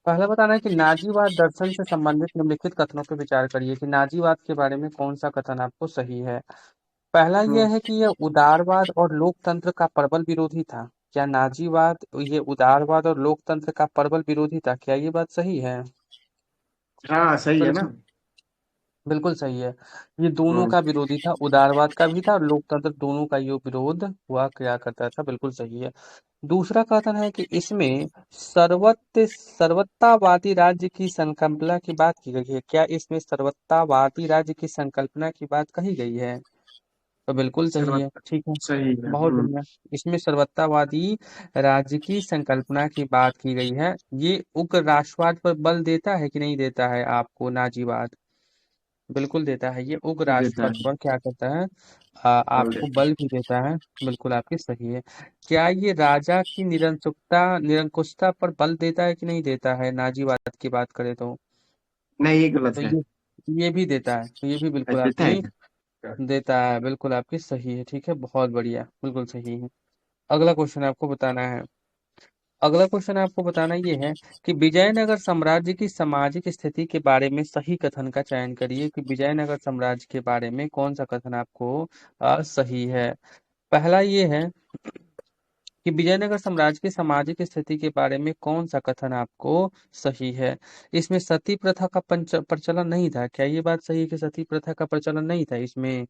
पहला बताना है कि नाजीवाद दर्शन से संबंधित निम्नलिखित कथनों पर विचार करिए कि नाजीवाद के बारे में कौन सा कथन आपको सही है। पहला यह हम्म। है कि यह उदारवाद और लोकतंत्र का प्रबल विरोधी था। क्या नाजीवाद ये उदारवाद और लोकतंत्र का प्रबल विरोधी था? क्या ये बात सही है? हाँ सही है ना। बिल्कुल, बिल्कुल सही है। ये दोनों हम्म। का विरोधी था, उदारवाद का भी था और लोकतंत्र, दोनों का ये विरोध हुआ किया करता था। बिल्कुल सही है। दूसरा कथन है कि इसमें सर्वत्तावादी राज्य की संकल्पना की बात की गई है। क्या इसमें सर्वत्तावादी राज्य की संकल्पना की बात कही गई है? तो बिल्कुल सही है, सर्वत्र ठीक है, सही है। बहुत हम्म। बढ़िया। इसमें सर्वत्तावादी राज्य की संकल्पना की बात की गई है। ये उग्र राष्ट्रवाद पर बल देता है कि नहीं देता है आपको नाजीवाद? बिल्कुल देता है। ये उग्र देता राष्ट्रवाद है। पर क्या करता है? बल आपको देता बल भी देता है। बिल्कुल आपकी सही है। क्या ये राजा की निरंकुशता पर बल देता है कि नहीं देता है नाजीवाद की बात करें तो? है। नहीं ये गलत तो है। ये भी देता है, तो ये भी बिल्कुल देता है आपकी क्या? देता है। बिल्कुल आपकी सही है, ठीक है, बहुत बढ़िया, बिल्कुल सही है। अगला क्वेश्चन आपको बताना है। अगला क्वेश्चन आपको बताना ये है कि विजयनगर साम्राज्य की सामाजिक स्थिति के बारे में सही कथन का चयन करिए कि विजयनगर साम्राज्य के बारे में कौन सा कथन आपको सही है। पहला ये है कि विजयनगर साम्राज्य की सामाजिक स्थिति के बारे में कौन सा कथन आपको सही है। इसमें सती प्रथा का प्रचलन नहीं था। क्या ये बात सही है कि सती प्रथा का प्रचलन नहीं था इसमें?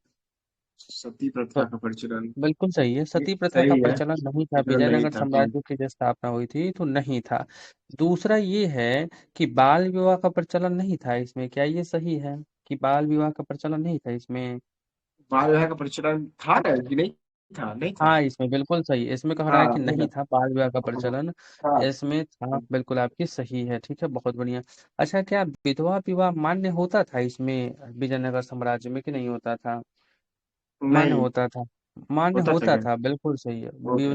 सती तो प्रथा का प्रचलन। बिल्कुल सही है, ये सती प्रथा का सही है। प्रचलन नहीं था, प्रचलन नहीं विजयनगर था। हम्म। साम्राज्य की जब स्थापना हुई थी तो नहीं था। दूसरा ये है कि बाल विवाह का प्रचलन नहीं था इसमें। क्या ये सही है कि बाल विवाह का प्रचलन नहीं था इसमें? बाल विवाह का प्रचलन था ना कि नहीं था? नहीं था। हाँ, इसमें बिल्कुल सही है। इसमें कह रहा है हाँ कि नहीं नहीं था। था बाल विवाह का हाँ, प्रचलन, था। इसमें था। बिल्कुल आपकी सही है, ठीक है, बहुत बढ़िया। अच्छा, क्या विधवा विवाह मान्य होता था इसमें विजयनगर साम्राज्य में कि नहीं होता था? मान्य नहीं होता था। मान्य होता था होता क्या? था, बिल्कुल सही है। ओके।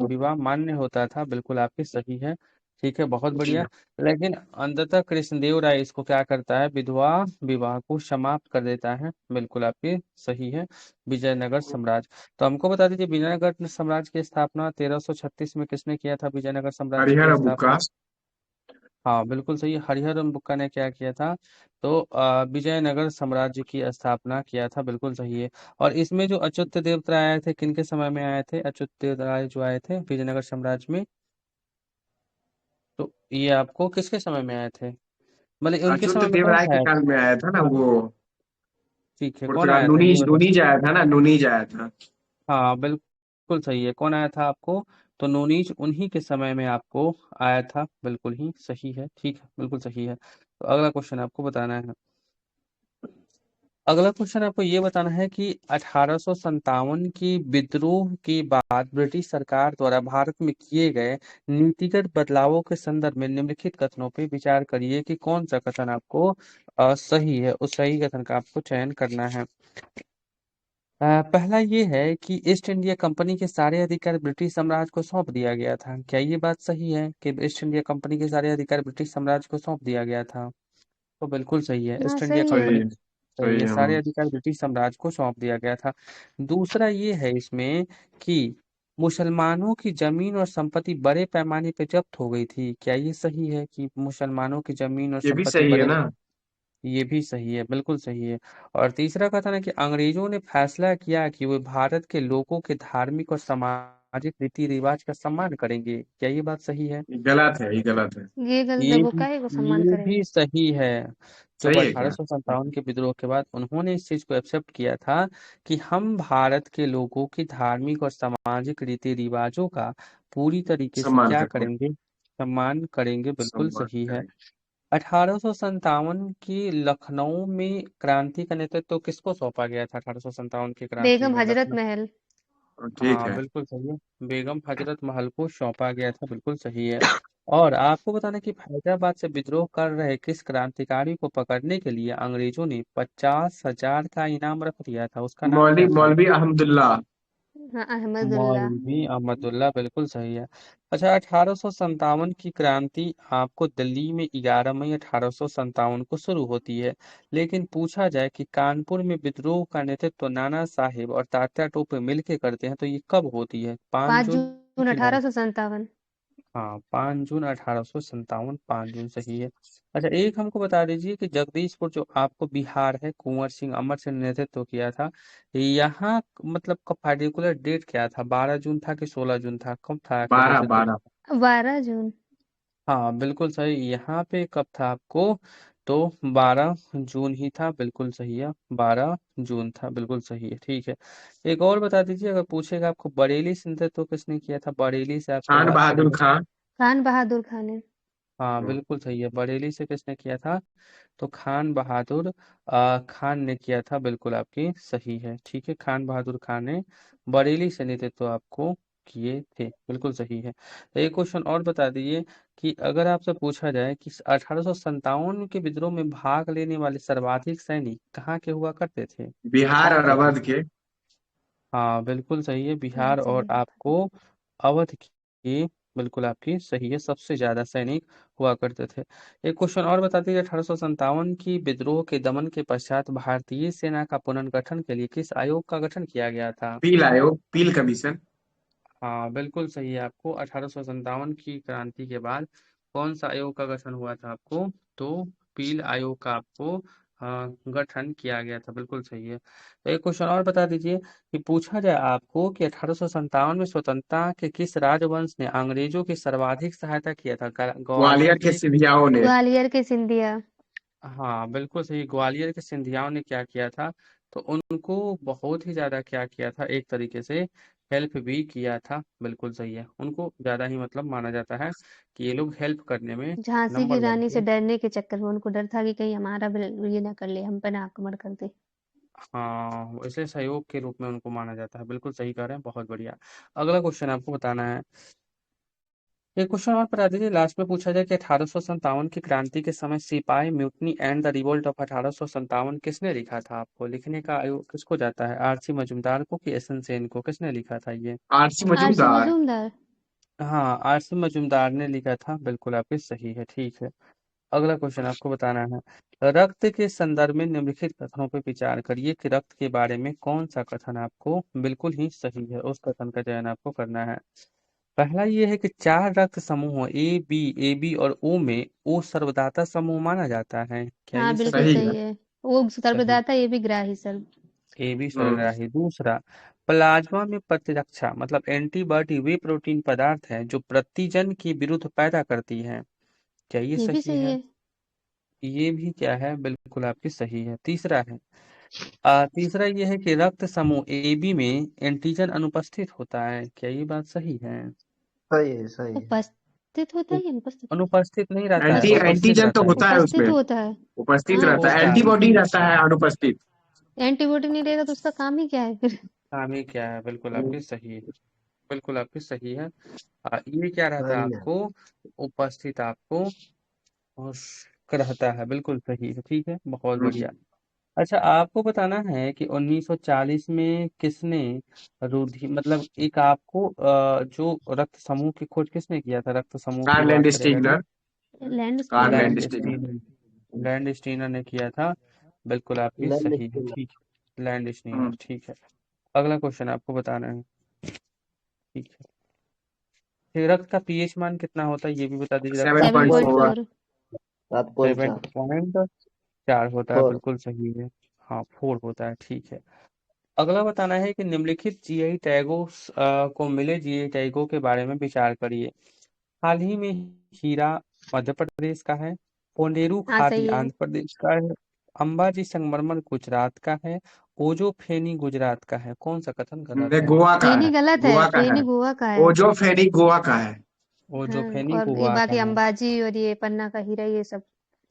विवाह मान्य होता था, बिल्कुल आपकी सही है, ठीक है, बहुत जी। बढ़िया। लेकिन अंततः कृष्णदेव राय इसको क्या करता है, विधवा विवाह को समाप्त कर देता है। बिल्कुल आपकी सही है। विजयनगर साम्राज्य, तो हमको बता दीजिए विजयनगर साम्राज्य की स्थापना 1336 में किसने किया था? विजयनगर साम्राज्य की हरिहर बुक्का। स्थापना। हाँ बिल्कुल सही, हरिहर बुक्का ने क्या किया था? तो विजयनगर साम्राज्य की स्थापना किया था, बिल्कुल सही है। और इसमें जो अच्युत देव राय आए थे, किनके समय में आए थे अच्युत देव राय जो आए थे विजयनगर साम्राज्य में? तो ये आपको किसके समय में आए थे, मतलब उनके अच्युत समय में कौन देवराय के आया काल था? में आया था ना वो। ठीक है, कौन पुर्तगाल आया था ये नुनीज बताओ। नुनीज आया था ना, नुनीज आया था। हाँ बिल्कुल सही है, कौन आया था आपको? तो नोनीज उन्हीं के समय में आपको आया था, बिल्कुल ही सही है, ठीक है, बिल्कुल सही है। तो अगला क्वेश्चन आपको बताना है। अगला क्वेश्चन आपको ये बताना है कि 1857 की विद्रोह के बाद ब्रिटिश सरकार द्वारा भारत में किए गए नीतिगत बदलावों के संदर्भ में निम्नलिखित कथनों पर विचार करिए कि कौन सा कथन आपको सही है। उस सही कथन का आपको चयन करना है। पहला ये है कि ईस्ट इंडिया कंपनी के सारे अधिकार ब्रिटिश साम्राज्य को सौंप दिया गया था। क्या ये बात सही है कि ईस्ट इंडिया कंपनी के सारे अधिकार ब्रिटिश साम्राज्य को सौंप दिया गया था? तो बिल्कुल सही है, हाँ ईस्ट इंडिया सही है। सही कंपनी है। सही सही है, है। सारे अधिकार ब्रिटिश साम्राज्य को सौंप दिया गया था। दूसरा ये है इसमें कि मुसलमानों की जमीन और संपत्ति बड़े पैमाने पे जब्त हो गई थी। क्या ये सही है कि मुसलमानों की जमीन और ये भी संपत्ति सही है बड़े? ना। ये भी सही है, बिल्कुल सही है। और तीसरा कथन है कि अंग्रेजों ने फैसला किया कि वे भारत के लोगों के धार्मिक और सामाजिक रीति रिवाज का सम्मान करेंगे। क्या ये बात सही है? ये गलत है, ये गलत है। ये गलत है, ये वो भी काहे को सम्मान ये भी करेंगे। सही है। जब सही है अठारह क्या? सौ सत्तावन के विद्रोह के बाद उन्होंने इस चीज को एक्सेप्ट किया था कि हम भारत के लोगों की धार्मिक और सामाजिक रीति रिवाजों का पूरी तरीके से सम्मान क्या करें। करेंगे, सम्मान करेंगे, बिल्कुल सम्मान सही है। करें। 1857 की लखनऊ में क्रांति का नेतृत्व किसको सौंपा गया था? 1857 की क्रांति बेगम में हजरत लखनऊ। महल। ठीक हाँ है। बिल्कुल सही है, बेगम हजरत महल को सौंपा गया था, बिल्कुल सही है। और आपको बताना कि फैजाबाद से विद्रोह कर रहे किस क्रांतिकारी को पकड़ने के लिए अंग्रेजों ने 50,000 का इनाम रख दिया था, उसका नाम मौलवी क्या था? मौलवी अहमदुल्ला। हाँ अहमदुल्ला। मौलवी अहमदुल्ला, बिल्कुल सही है। अच्छा, 1857 की क्रांति आपको दिल्ली में 11 मई 1857 को शुरू होती है। लेकिन पूछा जाए कि कानपुर में विद्रोह का नेतृत्व नाना साहेब और तात्या टोपे मिलके करते हैं तो ये कब होती है? 5 पाँच जून जून की 9? 1857। हाँ, 5 जून 1857, 5 जून सही है। अच्छा, एक हमको बता दीजिए कि जगदीशपुर जो आपको बिहार है, कुंवर सिंह अमर सिंह ने नेतृत्व किया था, यहाँ मतलब का पार्टिकुलर डेट क्या था? 12 जून था कि 16 जून था? कब था आपका 12 नेतृत्व? 12। 12 जून। हाँ, बिल्कुल सही। यहाँ पे कब था आपको? तो 12 जून ही था, बिल्कुल सही है। 12 जून था, बिल्कुल सही है, ठीक है। एक और बता दीजिए, अगर पूछेगा आपको बरेली से नेतृत्व किसने किया था? बरेली से आप खान शुरुआत बहादुर करेंगे। खान। खान बहादुर खान ने। हाँ, हम्म, बिल्कुल सही है। बरेली से किसने किया था? तो खान बहादुर खान ने किया था, बिल्कुल आपकी सही है, ठीक है। खान बहादुर खान ने बरेली से नेतृत्व आपको किए थे, बिल्कुल सही है। तो एक क्वेश्चन और बता दीजिए कि अगर आपसे पूछा जाए कि 1857 के विद्रोह में भाग लेने वाले सर्वाधिक सैनिक कहाँ के हुआ करते थे? बिहार कौन और से थे? अवध के। हाँ, बिल्कुल सही है। हाँ बिहार और सही है। आपको अवध की, बिल्कुल आपकी सही है, सबसे ज्यादा सैनिक हुआ करते थे। एक क्वेश्चन और बता दीजिए, 1857 की विद्रोह के दमन के पश्चात भारतीय सेना का पुनर्गठन के लिए किस आयोग का गठन किया गया था? पील आयोग, पील कमीशन। हाँ, बिल्कुल सही है। आपको 1857 की क्रांति के बाद कौन सा आयोग का गठन हुआ था आपको? तो पील आयोग का आपको गठन किया गया था, बिल्कुल सही है। तो एक क्वेश्चन और बता दीजिए कि पूछा जाए आपको कि 1857 में स्वतंत्रता के किस राजवंश ने अंग्रेजों की सर्वाधिक सहायता किया था? ग्वालियर ग्वालियर के ने? सिंधियाओं ने। ग्वालियर के सिंधिया। हाँ, बिल्कुल सही। ग्वालियर के सिंधियाओं ने क्या किया था? तो उनको बहुत ही ज्यादा क्या किया था, एक तरीके से हेल्प भी किया था, बिल्कुल सही है। उनको ज्यादा ही मतलब माना जाता है कि ये लोग हेल्प करने में झांसी की नंबर वन रानी से पे। डरने के चक्कर में उनको डर था कि कहीं हमारा ये ना कर ले, हम पे ना आक्रमण कर दे। हाँ, इसलिए सहयोग के रूप में उनको माना जाता है, बिल्कुल सही कह रहे हैं, बहुत बढ़िया। अगला क्वेश्चन आपको बताना है। एक क्वेश्चन और बता दीजिए, लास्ट में पूछा जाए कि 1857 की क्रांति के समय सिपाही mutiny and the revolt of 1857 किसने लिखा था? आपको लिखने का आयोग किसको जाता है? आरसी मजूमदार को कि एस एन सेन को? किसने लिखा था ये? RC RC Majumdar. मजूमदार। हाँ, आरसी मजूमदार ने लिखा था, बिल्कुल आपकी सही है, ठीक है। अगला क्वेश्चन आपको बताना है। रक्त के संदर्भ में निम्नलिखित कथनों पर विचार करिए कि रक्त के बारे में कौन सा कथन आपको बिल्कुल ही सही है, उस कथन का चयन आपको करना है। पहला ये है कि चार रक्त समूह ए बी और ओ में ओ सर्वदाता समूह माना जाता है, क्या हाँ ये बिल्कुल सही सही है? है। सही है। वो सही। सर्वदाता, ये भी ग्राही सर्व। ए बी हम्म सर्वग्राही। दूसरा, प्लाज्मा में प्रतिरक्षा मतलब एंटीबॉडी वे प्रोटीन पदार्थ है जो प्रतिजन के विरुद्ध पैदा करती है, क्या ये ये भी सही सही है? है। ये भी क्या है, बिल्कुल आपकी सही है। तीसरा है, तीसरा ये है कि रक्त समूह ए बी में एंटीजन अनुपस्थित होता है, क्या ये बात सही है? सही है सही है। उपस्थित होता है या अनुपस्थित? अनुपस्थित नहीं रहता है, एंटी उपस्थित एंटीजन तो रहता है। होता है उपस्थित उसमें। होता है। उपस्थित हाँ रहता है, होता है। उपस्थित। एंटीबॉडी रहता है अनुपस्थित। एंटीबॉडी नहीं रहेगा तो उसका काम ही क्या है फिर? काम ही क्या है, बिल्कुल आपकी सही है, बिल्कुल आपकी सही है। ये क्या रहता है सही है। आपको? उपस्थित आपको रहता है, बिल्कुल सही है, ठीक है, बहुत बढ़िया। अच्छा, आपको बताना है कि 1940 में किसने रुधि मतलब एक आपको जो रक्त समूह की खोज किसने किया था? रक्त समूह की कार्लैंड बात करेगा तो Stigler. Landsteiner. Karl Land Land Stigler. Steiner. Landsteiner ने किया था, बिल्कुल आपकी लैंड सही है, स्किल। ठीक है। लैंड स्टीनर, हम्म ठीक है। अगला क्वेश्चन आपको बताना है, ठीक है। फिर रक्त का पीएच मान कितना होता है, ये भी बता दीजिए। रक्त का seven seven point pH point मान फोर फोर 7.4 होता है, 4। बिल्कुल सही है। हाँ, 4 होता है, ठीक है। अगला बताना है कि निम्नलिखित जीआई टैगों को मिले जीआई टैगों के बारे में विचार करिए। हाल ही में हीरा मध्य प्रदेश का है, पोंडेरू हाँ खादी सही है। आंध्र प्रदेश का है, अंबाजी संगमरमर गुजरात का है, ओजो फेनी गुजरात का है, कौन सा कथन गलत ये है? गोवा का फेनी है। गलत है, गोवा का है। फेनी गोवा का है। ओजो फेरी गोवा का है। ओजो हाँ फेनी और ये गोवा का बाकी है। अंबाजी और ये पन्ना का हीरा ये सब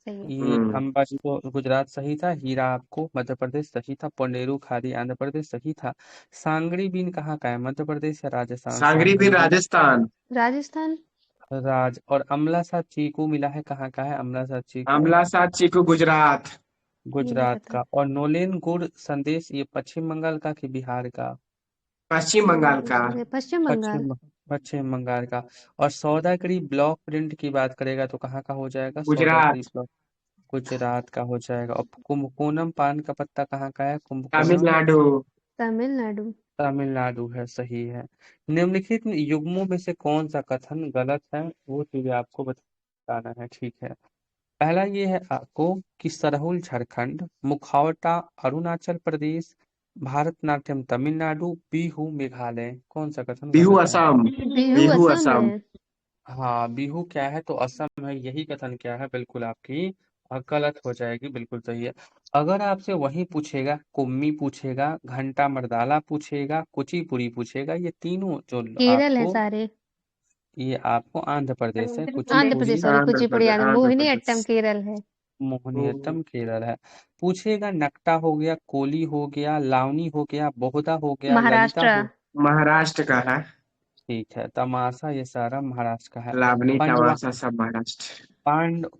सही है। ये हम्म अंबाजी तो गुजरात सही था, हीरा आपको मध्य प्रदेश सही था, पोंडेरू खादी आंध्र प्रदेश सही था। सांगरी बीन कहाँ का है, मध्य प्रदेश या राजस्थान? सांगरी भी सांगरी बीन राजस्थान। राजस्थान। और अमला साथ चीकू मिला है, कहाँ का है अमला साथ चीकू? आमला साथ चीकू गुजरात। ये नहीं गुजरात पता। का। और नोलेन गुड़ संदेश ये पश्चिम बंगाल का कि बिहार का? पश्चिम बंगाल का। ये पश्चिम बंगाल। पश्चिम पश्चिम बंगाल का। और सौदागरी ब्लॉक प्रिंट की बात करेगा तो कहाँ का हो जाएगा सौदागरी गुजरात। ब्लॉक? गुजरात का हो जाएगा। और कुंभकोनम पान का पत्ता कहाँ का है, कुंभकोनम? तमिलनाडु। तमिलनाडु। तमिलनाडु है, सही है। निम्नलिखित युग्मों में से कौन सा कथन गलत है, वो चीजें आपको बताना है, ठीक है। पहला ये है आपको कि सरहुल झारखंड, मुखौटा अरुणाचल प्रदेश, भारतनाट्यम तमिलनाडु, बिहू मेघालय, कौन सा कथन बिहू गलत है? असम। बिहू बिहू असम असम। है। हाँ, बिहू क्या है, तो असम है, यही कथन क्या है, बिल्कुल आपकी गलत हो जाएगी, बिल्कुल सही है। अगर आपसे वही पूछेगा, कुम्मी पूछेगा, घंटा मर्दाला पूछेगा, कुचिपुड़ी पूछेगा, ये तीनों जो केरल है आपको, सारे। ये आपको आंध्र प्रदेश है, आंध्र कुचिपुड़ी प्रदेश, सॉरी, आंध्र कुचिपुड़ी प्रदेश, आंध्र, आंध्र मोहिनीअट्टम प्रदेश। केरल है। मोहिनीअट्टम केरल है। पूछेगा नक्टा हो गया, कोली हो गया, लावनी हो गया, बोहदा हो गया, ललिता महाराष्ट्र। हो, महाराष्ट्र का है। ठीक है। तमाशा ये सारा महाराष्ट्र का है। लावनी पंडवा तमाशा सब महाराष्ट्र।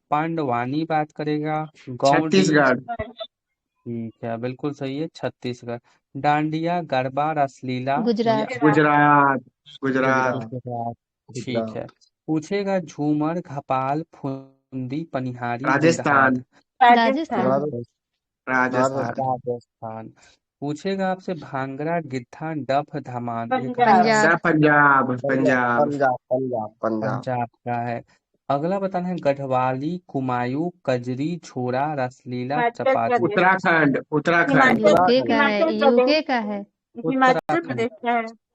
पांडवानी बात करेगा, गौंडी, छत्तीसगढ़। ठीक है, बिल्कुल सही है, छत्तीसगढ़। डांडिया, गरबा, रासलीला, ये गुजरात। गुजरात। गुजरात। गुजरात। गुजरात, ठीक गुजरात। है। पूछेगा झूमर, घपाल, फुंदी, पनिहारी, राजस्थान। इंदहार, राजस्थान। हाँ, राजस्थान। राजस्थान। पूछेगा आपसे भांगड़ा, गिद्धा, डफ, धमान, ये कहाँ का है? पंजाब। सब पंजाब। पंजाब। पंजाब पंजाब पंजाब। पंजाब का है। अगला बताना है गढ़वाली, कुमायूं, कजरी, झोरा, रसलीला, चपाती, उत्तराखंड। उत्तराखंड। यूके का है, हिमाचल यूके प्रदेश। का है। हिमाचल उत्तराखंड, प्रदेश का है।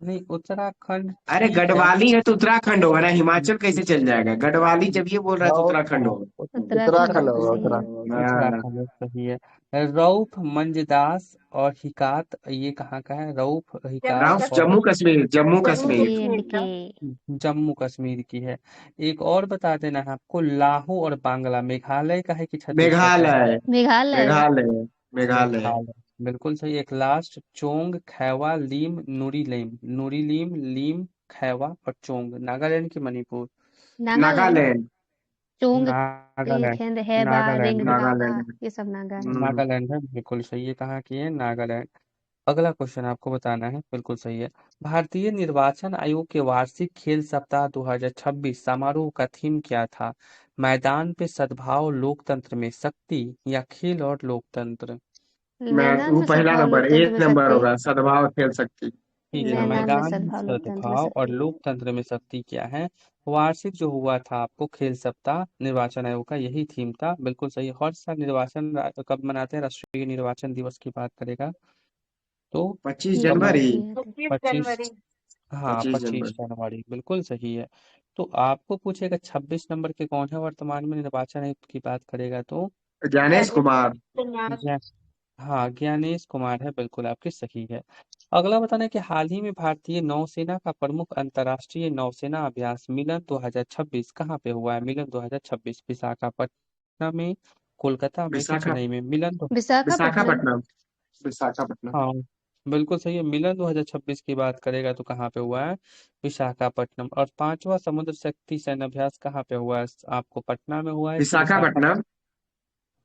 नहीं उत्तराखंड अरे ठीक है। गढ़वाली है तो उत्तराखंड होगा ना, हिमाचल कैसे चल जाएगा? गढ़वाली जब ये बोल रहा है तो हाँ, उत्तराखंड हाँ, होगा। उत्तराखंड उत्तराखंड होगा, होगा, सही है। उत्तराखंड। हाँ। उत्तराखंड सही है। रऊफ, मंजदास और हिकात, ये कहाँ का है? रऊफ, हिकात राउफ और जम्मू कश्मीर। जम्मू जम्मू कश्मीर। जे एंड कश्मीर के। का। जम्मू कश्मीर की है। एक और बता देना है आपको, लाहो और बांग्ला मेघालय का है कि छत्तीसगढ़ का है? मेघालय। मेघालय। मेघालय। मेघालय। मेघालय, बिल्कुल सही। एक लास्ट, चोंग, खैवा, लीम, नुरीलेम, नुरीलीम, लीम, खैवा और चोंग, नागालैंड की मणिपुर? नागालैंड। नागालैंड। चोंग नागालैंड, खेंद है बा, नागालैंड, रिंग बाबा, नागालैंड। ये सब नागा है। हम्म। नागालैंड है, बिल्कुल सही है। कहाँ की है? नागालैंड। अगला क्वेश्चन आपको बताना है, बिल्कुल सही है। भारतीय निर्वाचन आयोग के वार्षिक खेल सप्ताह 2026 समारोह का थीम क्या था? मैदान पे सद्भाव, लोकतंत्र में शक्ति, या खेल और लोकतंत्र? मैं मैदान वो में पहला सद्भाव, नंबर, लोकतंत्र एक में नंबर शक्ति। होगा, सद्भाव खेल सकती। ठीक है, मैदान में मैदान में सद्भाव, लोकतंत्र में सद्भाव और शक्ति। लोकतंत्र में शक्ति क्या है? वार्षिक जो हुआ था आपको खेल सप्ताह निर्वाचन आयोग का, यही थीम था, बिल्कुल सही। हर साल कब मनाते हैं? राष्ट्रीय निर्वाचन दिवस की बात करेगा तो 25 ये कब तो जनवरी। नहीं आते। 25 25, जनवरी। हाँ 25 25 जनवरी। जनवरी, बिल्कुल सही है। तो आपको पूछेगा 26 नंबर के कौन है वर्तमान में निर्वाचन आयुक्त की बात करेगा तो ज्ञानेश कुमार। कुमार। ज्ञा- हाँ, ज्ञानेश कुमार है, बिल्कुल आपकी सही है। अगला बताना है कि हाल ही में भारतीय नौसेना का प्रमुख अंतर्राष्ट्रीय नौसेना अभ्यास मिलन 2026 कहाँ पे हुआ है? मिलन 2026 विशाखापट्टनम में, कोलकाता में कि विशाखा चेन्नई में? मिलन तो, विशाखापट्टनम। विशाखापट्टनम। विशाखापट्टनम। हाँ बिल्कुल सही है। मिलन 2026 की बात करेगा तो कहाँ पे हुआ है? विशाखापट्टनम। और पांचवा समुद्र शक्ति सैन्य अभ्यास कहाँ पे हुआ है? आपको पटना में हुआ है कि विशाखापट्टनम।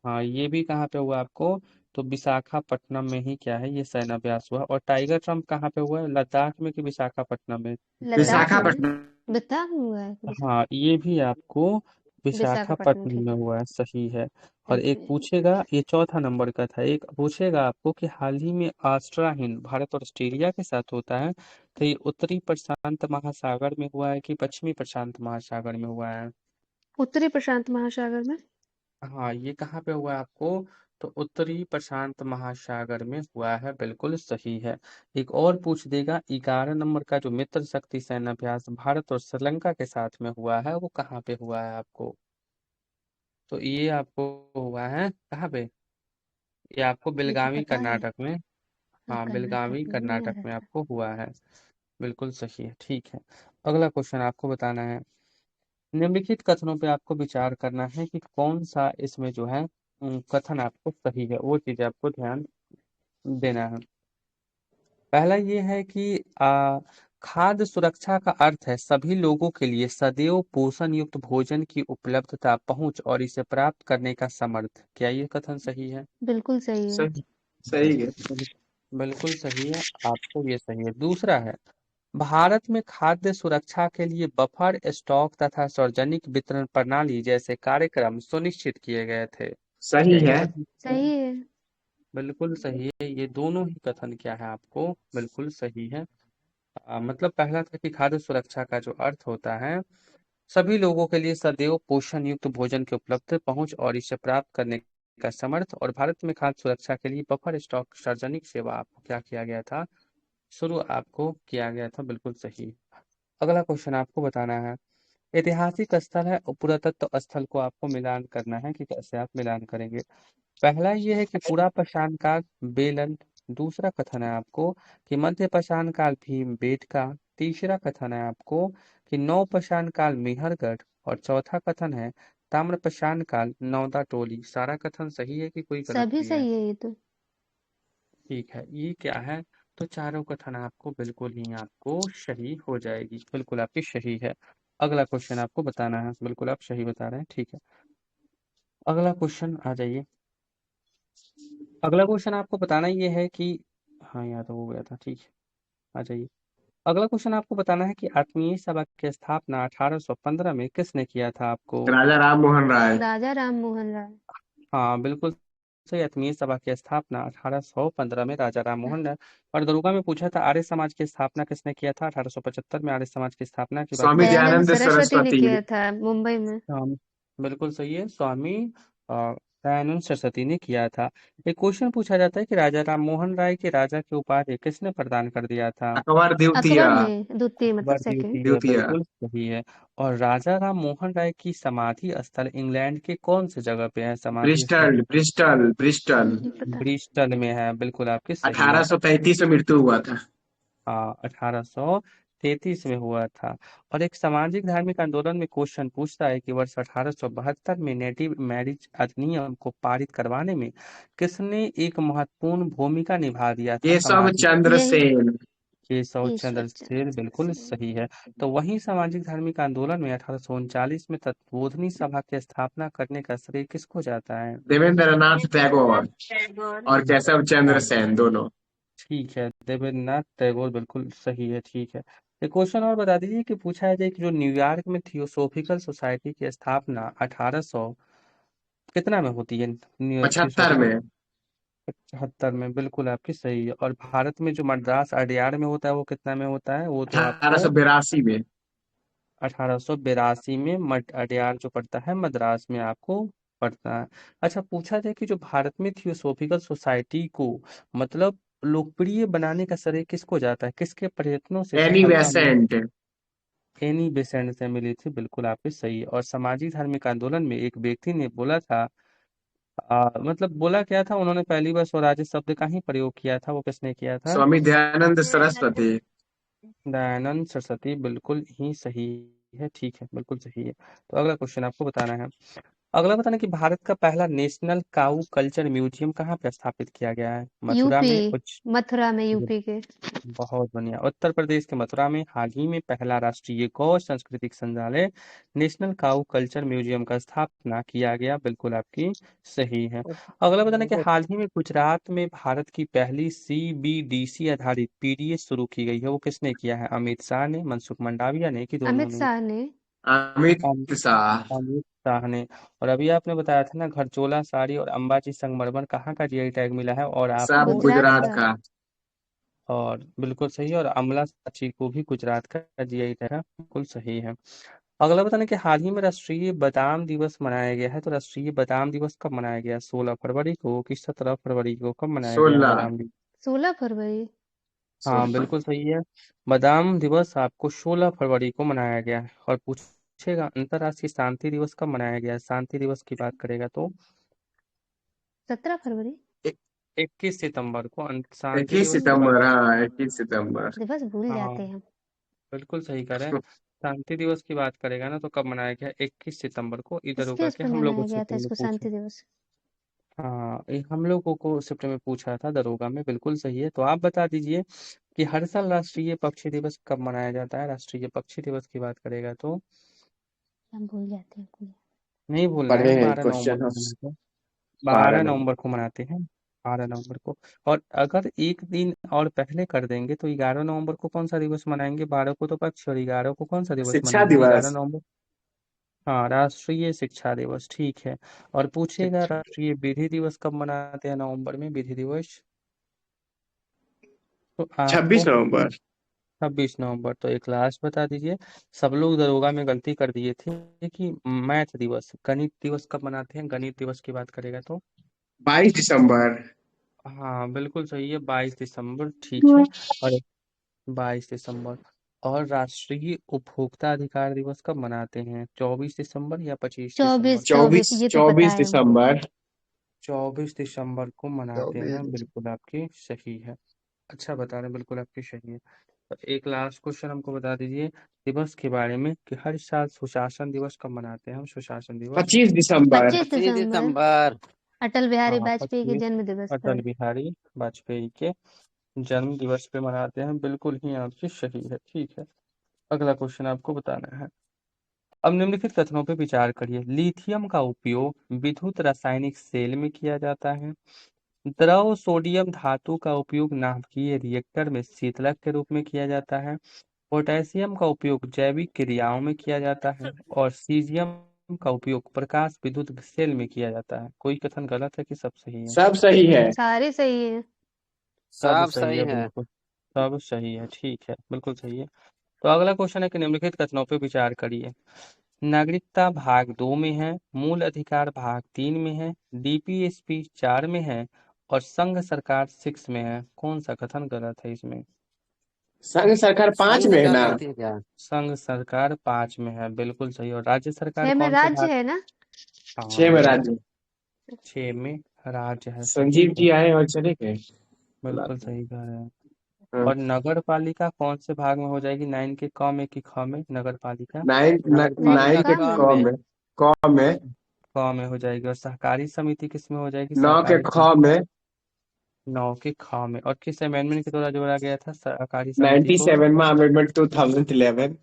हाँ, ये भी कहाँ पे हुआ आपको? तो विशाखापट्टनम में ही क्या है, ये सैन्य अभ्यास हुआ। और टाइगर ट्रम्प कहाँ पे हुआ है? लद्दाख में कि विशाखापट्टनम में? लद्दाख में। विशाखापट्टनम। लद्दाख में हुआ है हाँ, ये भी आपको विशाखापट्टनम, विशाखापट्टनम ठीक में है। हुआ है, सही है। और एक ओके। पूछेगा, ये चौथा नंबर का था, एक पूछेगा आपको कि हाल ही में ऑस्ट्रा हिंद भारत और ऑस्ट्रेलिया के साथ होता है, तो ये उत्तरी प्रशांत महासागर में हुआ है कि पश्चिमी प्रशांत महासागर में हुआ है? उत्तरी प्रशांत महासागर में। हाँ, ये कहाँ पे हुआ है आपको? तो उत्तरी प्रशांत महासागर में हुआ है, बिल्कुल सही है। एक और पूछ देगा, 11 नंबर का जो मित्र शक्ति सैन्य अभ्यास भारत और श्रीलंका के साथ में हुआ है, वो कहाँ पे हुआ है आपको? तो ये आपको हुआ है कहाँ पे? ये आपको ये तो बेलगावी पता है। कर्नाटक में, हाँ, हाँ बेलगावी कर्नाटक में ही आ कर्नाटक में रहा आपको हुआ है, बिल्कुल सही है, ठीक है। अगला क्वेश्चन आपको बताना है, निम्नलिखित कथनों पे आपको विचार करना है कि कौन सा इसमें जो है कथन आपको सही है, वो चीज आपको ध्यान देना है। पहला ये है कि खाद्य सुरक्षा का अर्थ है सभी लोगों के लिए सदैव पोषण युक्त भोजन की उपलब्धता, पहुंच और इसे प्राप्त करने का समर्थ। क्या ये कथन सही है? है। बिल्कुल सही है। सही। सही है। बिल- बिल्कुल सही है, आपको ये सही है। दूसरा है, भारत में खाद्य सुरक्षा के लिए बफर स्टॉक तथा सार्वजनिक वितरण प्रणाली जैसे कार्यक्रम सुनिश्चित किए गए थे। क्या सही ये है। कथन सही है? सही है। बिल्कुल सही है, ये दोनों ही कथन क्या है आपको बिल्कुल सही है। मतलब पहला था कि खाद्य सुरक्षा का जो अर्थ होता है सभी लोगों के लिए सदैव पोषण युक्त भोजन की उपलब्ध पहुंच और इसे प्राप्त करने का समर्थ, और भारत में खाद्य सुरक्षा के लिए बफर स्टॉक सार्वजनिक सेवा आपको क्या किया गया था, शुरू आपको किया गया था, बिल्कुल सही। अगला क्वेश्चन आपको बताना है, ऐतिहासिक स्थल है और पुरातत्व स्थल को आपको मिलान करना है कि कैसे आप मिलान करेंगे। पहला ये है कि पूरा पाषाण काल बेलन, दूसरा कथन है आपको कि मध्य पाषाण काल भीमबेटका, तीसरा कथन है आपको कि नव पाषाण काल मेहरगढ़, और चौथा कथन है ताम्र पाषाण काल नौदा टोली। सारा कथन सही है कि कोई गलत सभी भी है? सही है ये तो। ठीक है, ये क्या है, तो चारों कथन आपको बिल्कुल ही आपको सही हो जाएगी, बिल्कुल आपकी सही है। अगला क्वेश्चन आपको बताना है, बिल्कुल आप सही बता रहे हैं, ठीक है। अगला क्वेश्चन आ जाइए। अगला क्वेश्चन आपको बताना ये है कि, हाँ यहाँ तो हो गया था, ठीक है, आ जाइए। अगला क्वेश्चन आपको बताना है कि आत्मीय सभा की स्थापना 1815 में किसने किया था आपको? राजा राम मोहन राय। राजा राम मोहन राय। हाँ बिल्कुल सही, आत्मीय सभा की स्थापना 1815 में राजा राम मोहन राय। और दरोगा में पूछा था आर्य समाज की स्थापना किसने किया था, 1875 में आर्य समाज की स्थापना की बात स्वामी करी थी। दयानंद दयानंद सरस्वती ने सरस्वती। किया था मुंबई में। स्वामी, बिल्कुल सही है, स्वामी दयानंद सरस्वती ने किया था। एक क्वेश्चन पूछा जाता है कि राजा राम मोहन राय के राजा की उपाधि किसने प्रदान कर दिया था? अकबर द्वितीय। अकबर ने, द्वितीय मतलब अकबर सेकंड। द्वितीय, द्वितीय। बिल्कुल सही है। और राजा राम मोहन राय की समाधि स्थल इंग्लैंड के कौन सी जगह पे है समाधि स्थल? Bristol Bristol Bristol. नहीं पता। ब्रिस्टल में है, बिल्कुल आपकी सही है। 1833 में मृत्यु हुआ था। हाँ 1833 में हुआ था। और एक सामाजिक धार्मिक आंदोलन में क्वेश्चन पूछता है कि वर्ष 1872 में नेटिव मैरिज अधिनियम को पारित करवाने में किसने एक महत्वपूर्ण भूमिका निभा दिया था केशव सामाजिक? चंद्र यही सेन। केशव ईश्वर चंद्र चंद्र सेन, बिल्कुल सेन। सही है। तो वही सामाजिक धार्मिक आंदोलन में 1839 में तत्बोधनी सभा की स्थापना करने का श्रेय किसको जाता है? देवेंद्रनाथ टैगोर और केशव चंद्र हाँ सेन दोनों। ठीक है, देवेंद्रनाथ टैगोर, बिल्कुल सही है, ठीक है। एक क्वेश्चन और बता दीजिए कि पूछा जाए कि जो न्यूयॉर्क में थियोसोफिकल सोसाइटी की स्थापना 1800 कितना में होती है? 75 थियोसोफिकल में। 75 में, बिल्कुल आपकी सही है। और भारत में जो मद्रास अडयार में होता है वो कितना में होता है? वो तो आपको 1882 में। 1882 में मड अडयार जो पड़ता है मद्रास में आपको पड़ता है। अच्छा, पूछा जाए कि जो भारत में थियोसोफिकल सोसाइटी को मतलब लोकप्रिय बनाने का श्रेय किसको जाता है, किसके प्रयत्नों से एनी सफलता मिली? बेसेंट। एनी बेसेंट से मिली थी, बिल्कुल आपकी सही है। और सामाजिक धार्मिक आंदोलन में एक व्यक्ति ने बोला था, मतलब बोला क्या था, उन्होंने पहली बार स्वराज्य शब्द का ही प्रयोग किया था, वो किसने किया था? स्वामी दयानंद सरस्वती। दयानंद सरस्वती, बिल्कुल ही सही है, ठीक है, बिल्कुल सही है। तो अगला क्वेश्चन आपको बताना है। अगला बताना कि भारत का पहला नेशनल काऊ कल्चर म्यूजियम कहाँ पे स्थापित किया गया है? मथुरा यूपी, में, उच्च, मथुरा में, यूपी के। बहुत बढ़िया, उत्तर प्रदेश के मथुरा में हाल ही में पहला राष्ट्रीय गौ सांस्कृतिक संग्रहालय नेशनल काऊ कल्चर म्यूजियम का स्थापना किया गया, बिल्कुल आपकी सही है। अगला बताना कि हाल ही में गुजरात में भारत की पहली सीबीडीसी आधारित पीडीएस शुरू की गई है, वो किसने किया है? अमित शाह ने, मनसुख मंडाविया ने, कि दोनों अमित ने? शाह ने। अमित शाह। अमित शाह ने। और अभी आपने बताया था ना, घरचोला साड़ी और अंबाजी संगमरमर कहाँ का जीआई टैग मिला है? और सब आपको गुजरात गुजरात का। का। और बिल्कुल सही है, और अमला साची को भी गुजरात का जीआई टैग है, बिल्कुल सही है। अगला बताना कि हाल ही में राष्ट्रीय बादाम दिवस मनाया गया है, तो राष्ट्रीय बादाम दिवस कब मनाया गया? 16 फरवरी को कि 17 फरवरी को? कब मनाया गया है 16। बादाम दिवस? 16 फरवरी। हाँ बिल्कुल सही है, बादाम दिवस आपको 16 फरवरी को मनाया गया है। और पूछेगा अंतर्राष्ट्रीय शांति दिवस कब मनाया गया है? शांति दिवस की बात करेगा तो 17 फरवरी। 21 सितंबर को शांति 21 दिवस की बात सितंबर। करें। हाँ, 21 सितंबर। दिवस भूल हाँ जाते हैं हम। बिल्कुल सही कह रहे हैं। शांति दिवस की बात करेगा ना तो कब मनाया गया? 21 सितंबर को, इधर किसके होकर उस के पे हम लोगों मनाया से गया था तुमने इसको पूछा। शांति दिवस? हाँ ये हम लोगों को शिफ्ट में पूछा था दरोगा में, बिल्कुल सही है। तो आप बता दीजिए कि हर साल राष्ट्रीय पक्षी दिवस कब मनाया जाता है? राष्ट्रीय पक्षी दिवस की बात करेगा तो हम भूल जाते हैं कुछ। नहीं भूलना पढ़े है, हैं 12 नवंबर क्वेश्चन। को मनाते हैं, 12 12 नंबर। नवंबर को मनाते हैं, 12 नवंबर को। और अगर एक दिन और पहले कर देंगे तो 11 नवंबर को कौन सा दिवस मनाएंगे? 12 को तो पक्ष और 11 को कौन सा दिवस शिक्षा मनाएंगे? ग्यारह दिवस। नवंबर हाँ, राष्ट्रीय शिक्षा दिवस, ठीक है। और पूछेगा शिक्षा राष्ट्रीय विधि दिवस कब मनाते हैं नवंबर में, विधि दिवस? तो आपको 26 नवंबर। 26 नवंबर। तो एक लास्ट बता दीजिए। सब लोग दरोगा में गलती कर दिए थे कि मैथ दिवस, गणित दिवस कब मनाते हैं, गणित दिवस की बात करेगा तो? 22 दिसंबर। हाँ बिल्कुल सही है, 22 दिसंबर, ठीक है। और 22 दिसंबर। और राष्ट्रीय उपभोक्ता अधिकार दिवस कब मनाते हैं, 24 दिसंबर या 25 दिसंबर? 24 ये तो पता 24 है। 24 दिसंबर। 24 दिसंबर को मनाते हैं, 24 बिल्कुल आपकी सही है। अच्छा बता रहे हैं, बिल्कुल आपकी सही है। तो एक लास्ट क्वेश्चन हमको बता दीजिए दिवस के बारे में कि हर साल सुशासन दिवस कब मनाते हैं हम, सुशासन दिवस? 25 दिसंबर। 25 दिसंबर अटल बिहारी हाँ, वाजपेयी के 25 जन्म दिवस अटल पर। बिहारी वाजपेयी के जन्म दिवस पे मनाते हैं, बिल्कुल ही आपकी सही है, ठीक है। अगला क्वेश्चन आपको बताना है। अब निम्नलिखित कथनों पर विचार करिए। लिथियम का उपयोग विद्युत रासायनिक सेल में किया जाता है। द्रव सोडियम धातु का उपयोग नाभिकीय रिएक्टर में शीतलक के रूप में किया जाता है। पोटेशियम का उपयोग जैविक क्रियाओं में किया जाता है। और सीजियम का उपयोग प्रकाश विद्युत सेल में किया जाता है। कोई कथन गलत है कि सब सही है? सब सही है। सारे सही है। सब सब सही सही है, है। बिल्कुल सब सही है, ठीक है, बिल्कुल सही है। तो अगला क्वेश्चन है कि निम्नलिखित कथनों पर विचार करिए। नागरिकता भाग 2 में है, मूल अधिकार भाग 3 में है, डीपीएसपी 4 में है और संघ सरकार 6 में है। कौन सा कथन गलत है इसमें? संघ सरकार 5 संघ में है सरकार ना। कहती है क्या? संघ सरकार 5 में है, बिल्कुल सही। और राज्य सरकार 6 में कौन से राज्य भाग? है ना। 6 हाँ में बिल्कुल, राज्य। 6 में राज्य है, सही संजीव है, जी आए और चले गए। बिल्कुल सही कह रहे हैं। हाँ। और नगर पालिका कौन से भाग में हो जाएगी, 9 के क में कि ख में, नगर पालिका? नाइन नगर नाइन नाइन पालिका के का में। क में। क में। क में हो जाएगी। और सहकारी समिति किस में हो जाएगी, 9 के सहकारी ख समिति? में। 9 के ख में। और किस अमेंडमेंट के द्वारा जोड़ा गया था सहकारी समिति को? 97वां अमेंडमेंट 2011।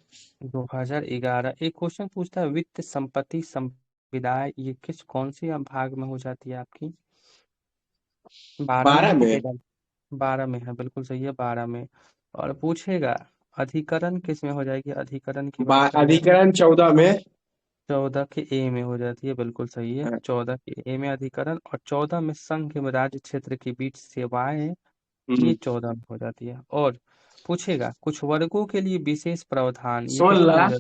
2011। एक क्वेश्चन पूछता है, वित्त संपत्ति संविदाएं ये किस कौन सी भाग में हो जाती है आपकी? 12 में 12 है कि में। 13? 12 में है, बिल्कुल सही है, 12 में। और पूछेगा अधिकरण किस में हो जाएगी, अधिकरण की बात करेगा तो? अधिकरण 14 में। 14 के ए में हो जाती है, बिल्कुल सही है, 14 के ए में अधिकरण। और 14 में संघ एवं राज्य क्षेत्र के बीच सेवाएं, ये 14 में हो जाती है। और पूछेगा कुछ वर्गों के लिए विशेष प्रावधान, ये किस में हो 16। जाती है?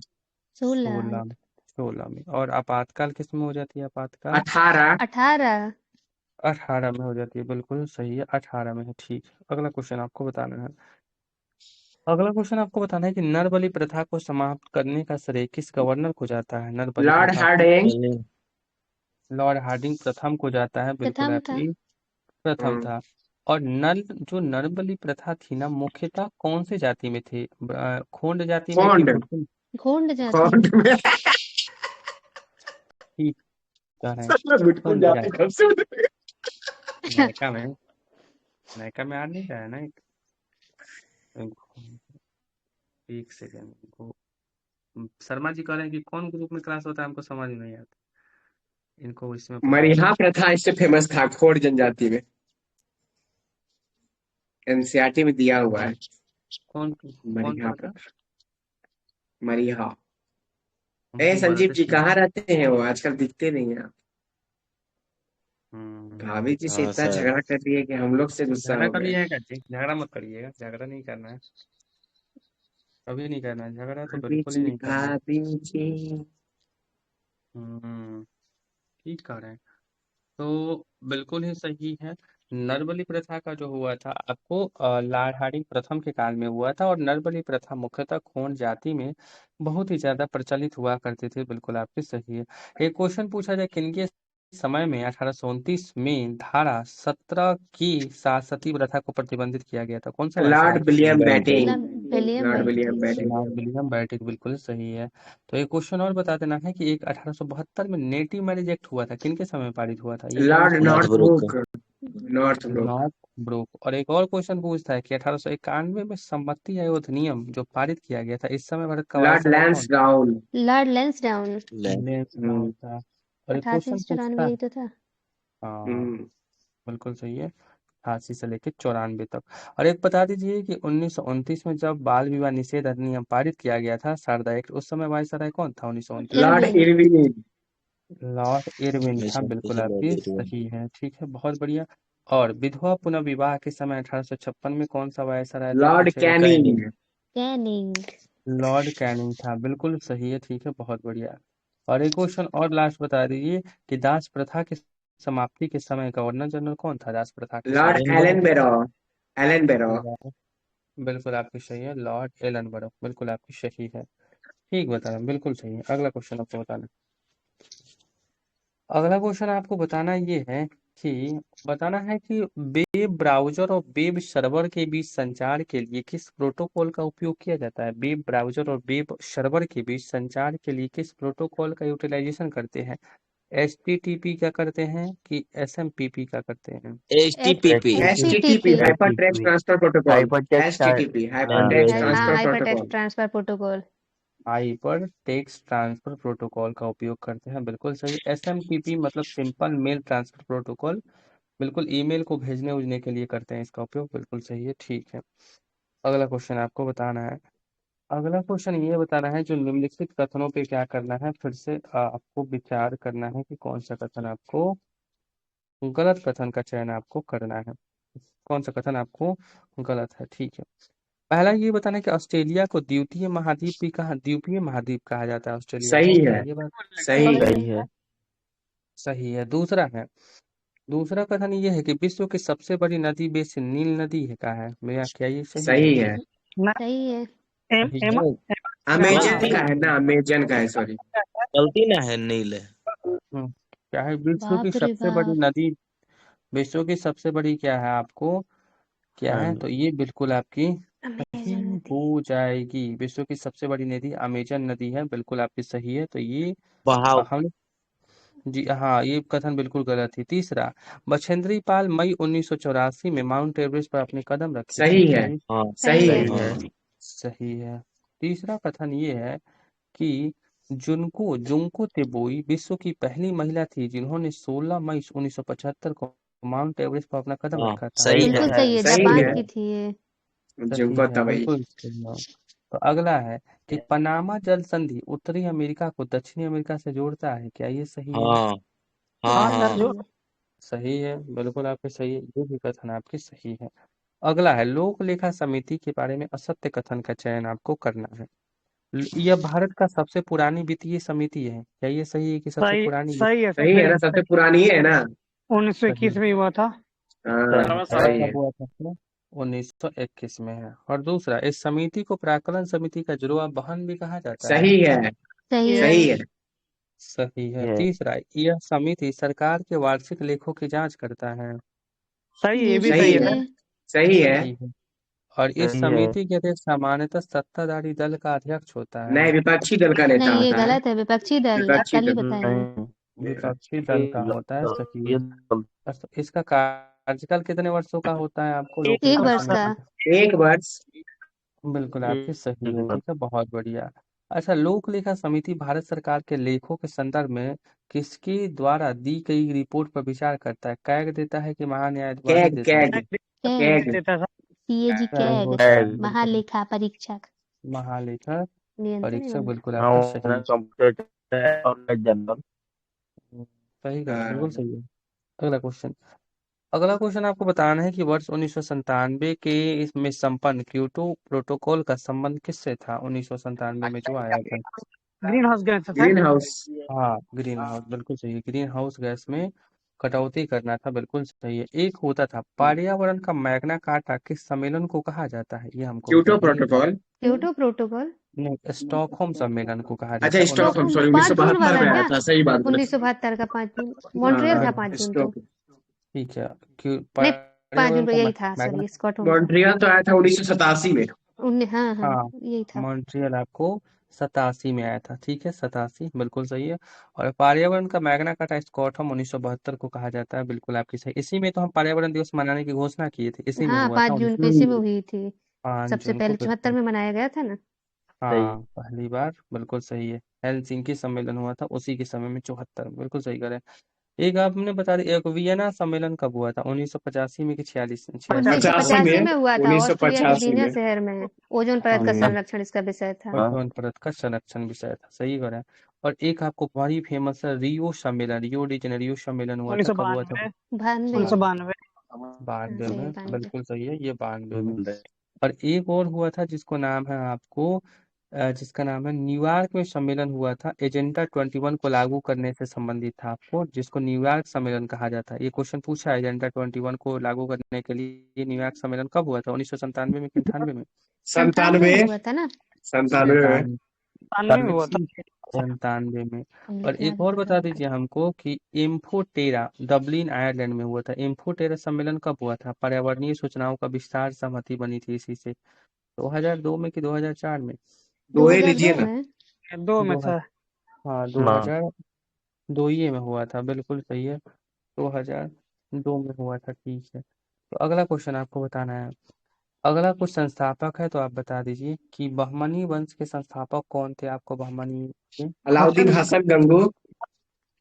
16 16 में। 16 में। और आपातकाल किस में हो जाती है, आपातकाल? 18। 18 18 में हो जाती है, बिल्कुल सही है, 18 में है, ठीक है। अगला क्वेश्चन आपको बताना है। अगला क्वेश्चन आपको बताना है कि नरबलि प्रथा को समाप्त करने का श्रेय किस गवर्नर को जाता है, नरबलि लॉर्ड प्रथा को? हार्डिंग। लॉर्ड हार्डिंग प्रथम को जाता है, बिल्कुल प्रथम था। आपकी प्रथम हम्म। था। और नल जो नरबलि प्रथा थी ना, मुख्यतः कौन से जाति में थी, खोंड जाति में कि खोंड। भुट्टू? घोंड जाति खोंड में। में। ठीक कह रहे हैं, सच में भुटकुल खोंड जाती जाति। कब से उतरे? नैका में, नैका में आ नहीं रहा है ना एक सेकेंड को। शर्मा जी कह रहे हैं कि कौन ग्रुप में क्लास होता है, हमको समझ नहीं आता, इनको इसमें पढ़ाना मरिहा है। प्रथा इससे फेमस था खोड़ जनजाति में। एनसीईआरटी में दिया हुआ है। कौन कौन मरिहा पढ़ता? प्रथा। मरिहा। ए हम संजीव पढ़ते जी थे। कहाँ रहते हैं वो, आजकल दिखते नहीं है। हम्म। भाभी जी से हाँ इतना सर। झगड़ा कर दिए कि हम लोग से गुस्सा झगड़ा हो कभी गए। है क्या जी, झगड़ा मत करिएगा, झगड़ा नहीं करना है, कभी नहीं करना है झगड़ा, तो भाभी बिल्कुल ही जी नहीं करना है। भाभी जी। हम्म। ठीक कह रहे हैं। तो बिल्कुल ही सही है। नरबलि प्रथा का जो हुआ था आपको लॉर्ड हार्डिंग प्रथम के काल में हुआ था। और नरबलि प्रथा मुख्यतः खोंड जाति में बहुत ही ज्यादा प्रचलित हुआ करते थे, बिल्कुल आपकी सही है। एक क्वेश्चन पूछा जाए, किनके समय में 1829 में धारा 17 की सती प्रथा को प्रतिबंधित किया गया था, कौन सा वर्ष है? Lord William Bentinck. Batting. William Lord William Bentinck. Batting. Lord William Bentinck, बिल्कुल सही है। तो एक क्वेश्चन और बता देना है कि एक 1872 में नेटिव मैरिज एक्ट हुआ था, किनके समय में पारित हुआ था, ये कौन लॉर्ड सा वर्ष? Northbrook. Northbrook. Northbrook. Northbrook. और एक और क्वेश्चन पूछता है कि 1891 में संपत्ति आयोग अधिनियम जो पारित किया गया था, इस समय भारत का लॉर्ड वायसराय कौन? लैंसडाउन। लॉर्ड लैंसडाउन। लेफ्ट था। और एक क्वेश्चन 1894 पूछता है। यही तो था। हाँ हम्म। बिल्कुल सही है। 88 से लेकर 94 तक। और एक बता दीजिए कि 1929 में जब बाल विवाह निषेध अधिनियम पारित किया गया था, शारदा एक्ट, उस समय वायसराय कौन था 1929 में? Lord Irwin. Irwin. Lord Irwin था, 1929 बिल्कुल में आपकी लॉर्ड इरविन। सही है, ठीक है, बहुत बढ़िया। और विधवा पुनर्विवाह के समय 1856 में कौन सा वायसराय था, लॉर्ड पूछेगा कहीं? कैनिंग। कैनिंग। लॉर्ड कैनिंग था, बिल्कुल सही है, ठीक है, बहुत बढ़िया। और एक क्वेश्चन और लास्ट बता दीजिए कि दास प्रथा की समाप्ति के समय गवर्नर जनरल कौन था दास प्रथा की लॉर्ड समाप्ति एलन के एलन बेरो। बेरो। एलन बेरो। समय? बिल्कुल आपकी सही है, लॉर्ड एलनबरो, बिल्कुल आपकी सही है, ठीक बताना, बिल्कुल सही है। अगला क्वेश्चन आपको बताना, अगला क्वेश्चन आपको बताना है कि वेब ब्राउजर और वेब सर्वर के बीच संचार के लिए किस प्रोटोकॉल का उपयोग किया जाता है? वेब ब्राउजर और वेब सर्वर के बीच संचार के लिए किस प्रोटोकॉल का यूटिलाइजेशन करते हैं? HTTP का करते हैं कि SMPP का करते हैं? HTTP। HTTP HTTP। Hyper text transfer protocol. Hypertext HTTP hyper text language. Transfer hyper text protocol. Transfer protocol. Hyper text transfer protocol का उपयोग करते हैं, बिल्कुल सही। SMPP मतलब सिंपल मेल ट्रांसफर प्रोटोकॉल, बिल्कुल ईमेल को भेजने उजने के लिए करते हैं इसका उपयोग, बिल्कुल सही है, ठीक है। अगला क्वेश्चन आपको बताना है, अगला क्वेश्चन ये बताना है जो निम्नलिखित कथनों पे क्या करना है, फिर से आपको विचार करना है कि कौन सा कथन आपको, गलत कथन का चयन आपको करना है, कौन सा कथन आपको गलत है, ठीक है। पहला ये बताना है कि ऑस्ट्रेलिया को द्वीपीय महाद्वीप कहा जाता है ऑस्ट्रेलिया सही को, क्या है। ये बात सही है। सही है। सही है? दूसरा कथन ये है कि विश्व की सबसे बड़ी नदी बेसिन नील नदी है, का है भैया, क्या ये सही है? सही है। सही है। सही है। अमेजन का हाँ, है ना, अमेजन का है, सॉरी। गलती ना है, नील है। क्या है बाप रे बाप। विश्व की सबसे बड़ी क्या है आपको, क्या है, तो ये बिल्कुल आपकी सही अमेजन नदी। हो जाएगी। विश्व की सबसे बड़ी नदी अमेजन नदी है, बिल्कुल आपकी सही है, तो ये बहाव। हम जी हाँ, ये कथन बिल्कुल गलत है। तीसरा, बछेंद्री पाल मई 1984 में माउंट एवरेस्ट पर अपने कदम रखी थी, सही क्या है। ये हाँ। सही सही है। है। हाँ। सही है? तीसरा कथन ये है कि जुंको तेबोई विश्व की पहली महिला थी जिन्होंने 16 मई 1975 को माउंट एवरेस्ट पर अपना कदम हाँ, रखा था। सही है। बिल्कुल सही है, सही जापान है। की थी ये। सही जिनको है, तबई। बिल्कुल सही है। तो अगला है कि पनामा जल संधि उत्तरी अमेरिका को दक्षिणी अमेरिका से जोड़ता है, क्या ये सही है? हाँ हाँ बिल्कुल हाँ। सही है। सही है, बिल्कुल आपके सही है, ये भी कथन आपकी सही है। अगला है लोक लेखा समिति के बारे में असत्य कथन का चयन आपको करना है। यह भारत का सबसे पुरानी वित्तीय समिति है, क्या ये सही है कि सबसे सही पुरानी सही है, सही है ना, सबसे पुरानी है ना। 1921 सही में हुआ था। हाँ सही कब है। हुआ था इसमें? 1921 में है। और दूसरा, इस समिति को प्राक्कलन समिति का जुड़वा बहन भी कहा जाता है, सही है। सही है। सही है। सही है। है। तीसरा, यह समिति सरकार के वार्षिक लेखों की जांच करता है, सही, ये ये भी भी सही सही सही है। है। है। सही है। सही है। और इस सही है। समिति के अध्यक्ष सामान्यतः सत्ताधारी दल का अध्यक्ष होता है, नहीं, विपक्षी दल का नेता नहीं, ये होता है। गलत है, विपक्षी दल विपक्षी कल ही दल। बताए हैं। नहीं, विपक्षी दल का होता है, सही है। ये इसका कार्यकाल कितने वर्षों का होता है आपको लोक एक एक लेखा वर्ष का। समिति का? 1 वर्ष। बिल्कुल आपकी सही है, एक ठीक है, बहुत बढ़िया। अच्छा, लोक लेखा समिति भारत सरकार के लेखों के संदर्भ में किसके द्वारा दी गई रिपोर्ट पर विचार करता है? कैग देता है कि महान्यायवादी कैग देते हैं? CAG CAG. कैग। देता था। CAG CAG CAG. होता है, बिल्कुल महालेखा परीक्षक। महालेखा नियंत्रण परीक्षक, एवं। बिल्कुल हाँ, आपकी सही है। कंप्यूटर और जनरल। सही कहा, बिल्कुल हाँ, सही है। अगला क्वेश्चन आपको बताना है कि वर्ष 1997 के इसमें संपन्न क्योटो प्रोटोकॉल का संबंध किससे था? 1997 में जो आया था। ग्रीन हाउस गैस है सर। Green house. हाँ, ग्रीन हाउस, बिल्कुल सही है, ग्रीन हाउस गैस में कटौती करना था, बिल्कुल सही है। एक होता था पर्यावरण का मैग्ना कार्टा किस सम्मेलन को कहा जाता है, ये हमको बता क्योटो दीजिए। प्रोटोकॉल। Kyoto protocol. नहीं, स्टॉकहोम सम्मेलन को कहा जाता अच्छा, है स्टॉकहोम, 1900। सॉरी, 5 जून 1972 वाला में आया ना। था, सही बात बोले। 1972 का 5 जून। मॉन्ट्रियल था हाँ, 5 जून को। स्टॉक। ठीक है, नहीं, 5 जून पर्यावरण को का यही था, मैग्ना, सॉरी, स्कॉटहोम का। मॉन्ट्रियल तो आया था 1987 में। हाँ हाँ, हाँ, यही था। मॉन्ट्रियल आपको 87 में आया था, ठीक है, 87, बिल्कुल सही है। और पर्यावरण का मैग्ना कार्टा स्कॉटहोम 1972 को कहा जाता है, बिल्कुल आपकी सही। इसी में तो हम पर्यावरण दिवस मनाने की घोषणा किए थे, इसी में हाँ, हुआ 5 था जून को इसी में हम्म। हुई थी। 5 सबसे जून को, पहले 74 बिल्कुल। में मनाया गया था ना। हाँ, पहली बार, बिल्कुल सही है। हेलसिंकी सम्मेलन हुआ था उसी के समय में, 74, बिल्कुल सही करें। एक आपने बता दिया, एक वियना सम्मेलन कब हुआ था, 1985 में कि 86 85 1985 में में हुआ था, ऑस्ट्रिया के 1985 वियना में। शहर में। ओजोन परत का में संरक्षण इसका विषय था। ओजोन परत का संरक्षण विषय था, सही करा। और एक आपको बड़ी फेमस है रियो सम्मेलन, रियो डी जेनेरियो सम्मेलन हुआ था, कब हुआ था? 1992 92। 1992 92 सही में, 92। बिल्कुल सही है, ये 92 में। और एक और हुआ था जिसको नाम है आपको जिसका नाम है न्यूयॉर्क में सम्मेलन हुआ था, एजेंडा 21 को लागू करने से संबंधित था आपको, जिसको न्यूयॉर्क सम्मेलन कहा जाता है। ये क्वेश्चन पूछा है, एजेंडा 21 को लागू करने के लिए न्यूयॉर्क सम्मेलन कब हुआ था, 1997 में कि 98 में? 97 में 97 हुआ था ना। 97 में। 92 में हुआ था। 97 में। हम और लिखे एक हैं और तो बता याद दीजिए करके। हमको कि एम्फोटेरा डबलिन आयरलैंड में हुआ था। एम्फोटेरा सम्मेलन कब हुआ था? पर्यावरणीय सूचनाओं का विस्तार सहमति बनी थी इसी से, 2002 में कि 2004 में? 2 ही लीजिए 2002 ना। में। 2 में दो था। हाँ 2002 ही में हुआ था, बिल्कुल सही है, 2002 में हुआ था, ठीक है। तो अगला क्वेश्चन आपको बताना है। अगला कुछ संस्थापक है तो आप बता दीजिए कि बहमनी वंश के संस्थापक कौन थे, आपको बहमनी के? अलाउद्दीन हसन गंगू।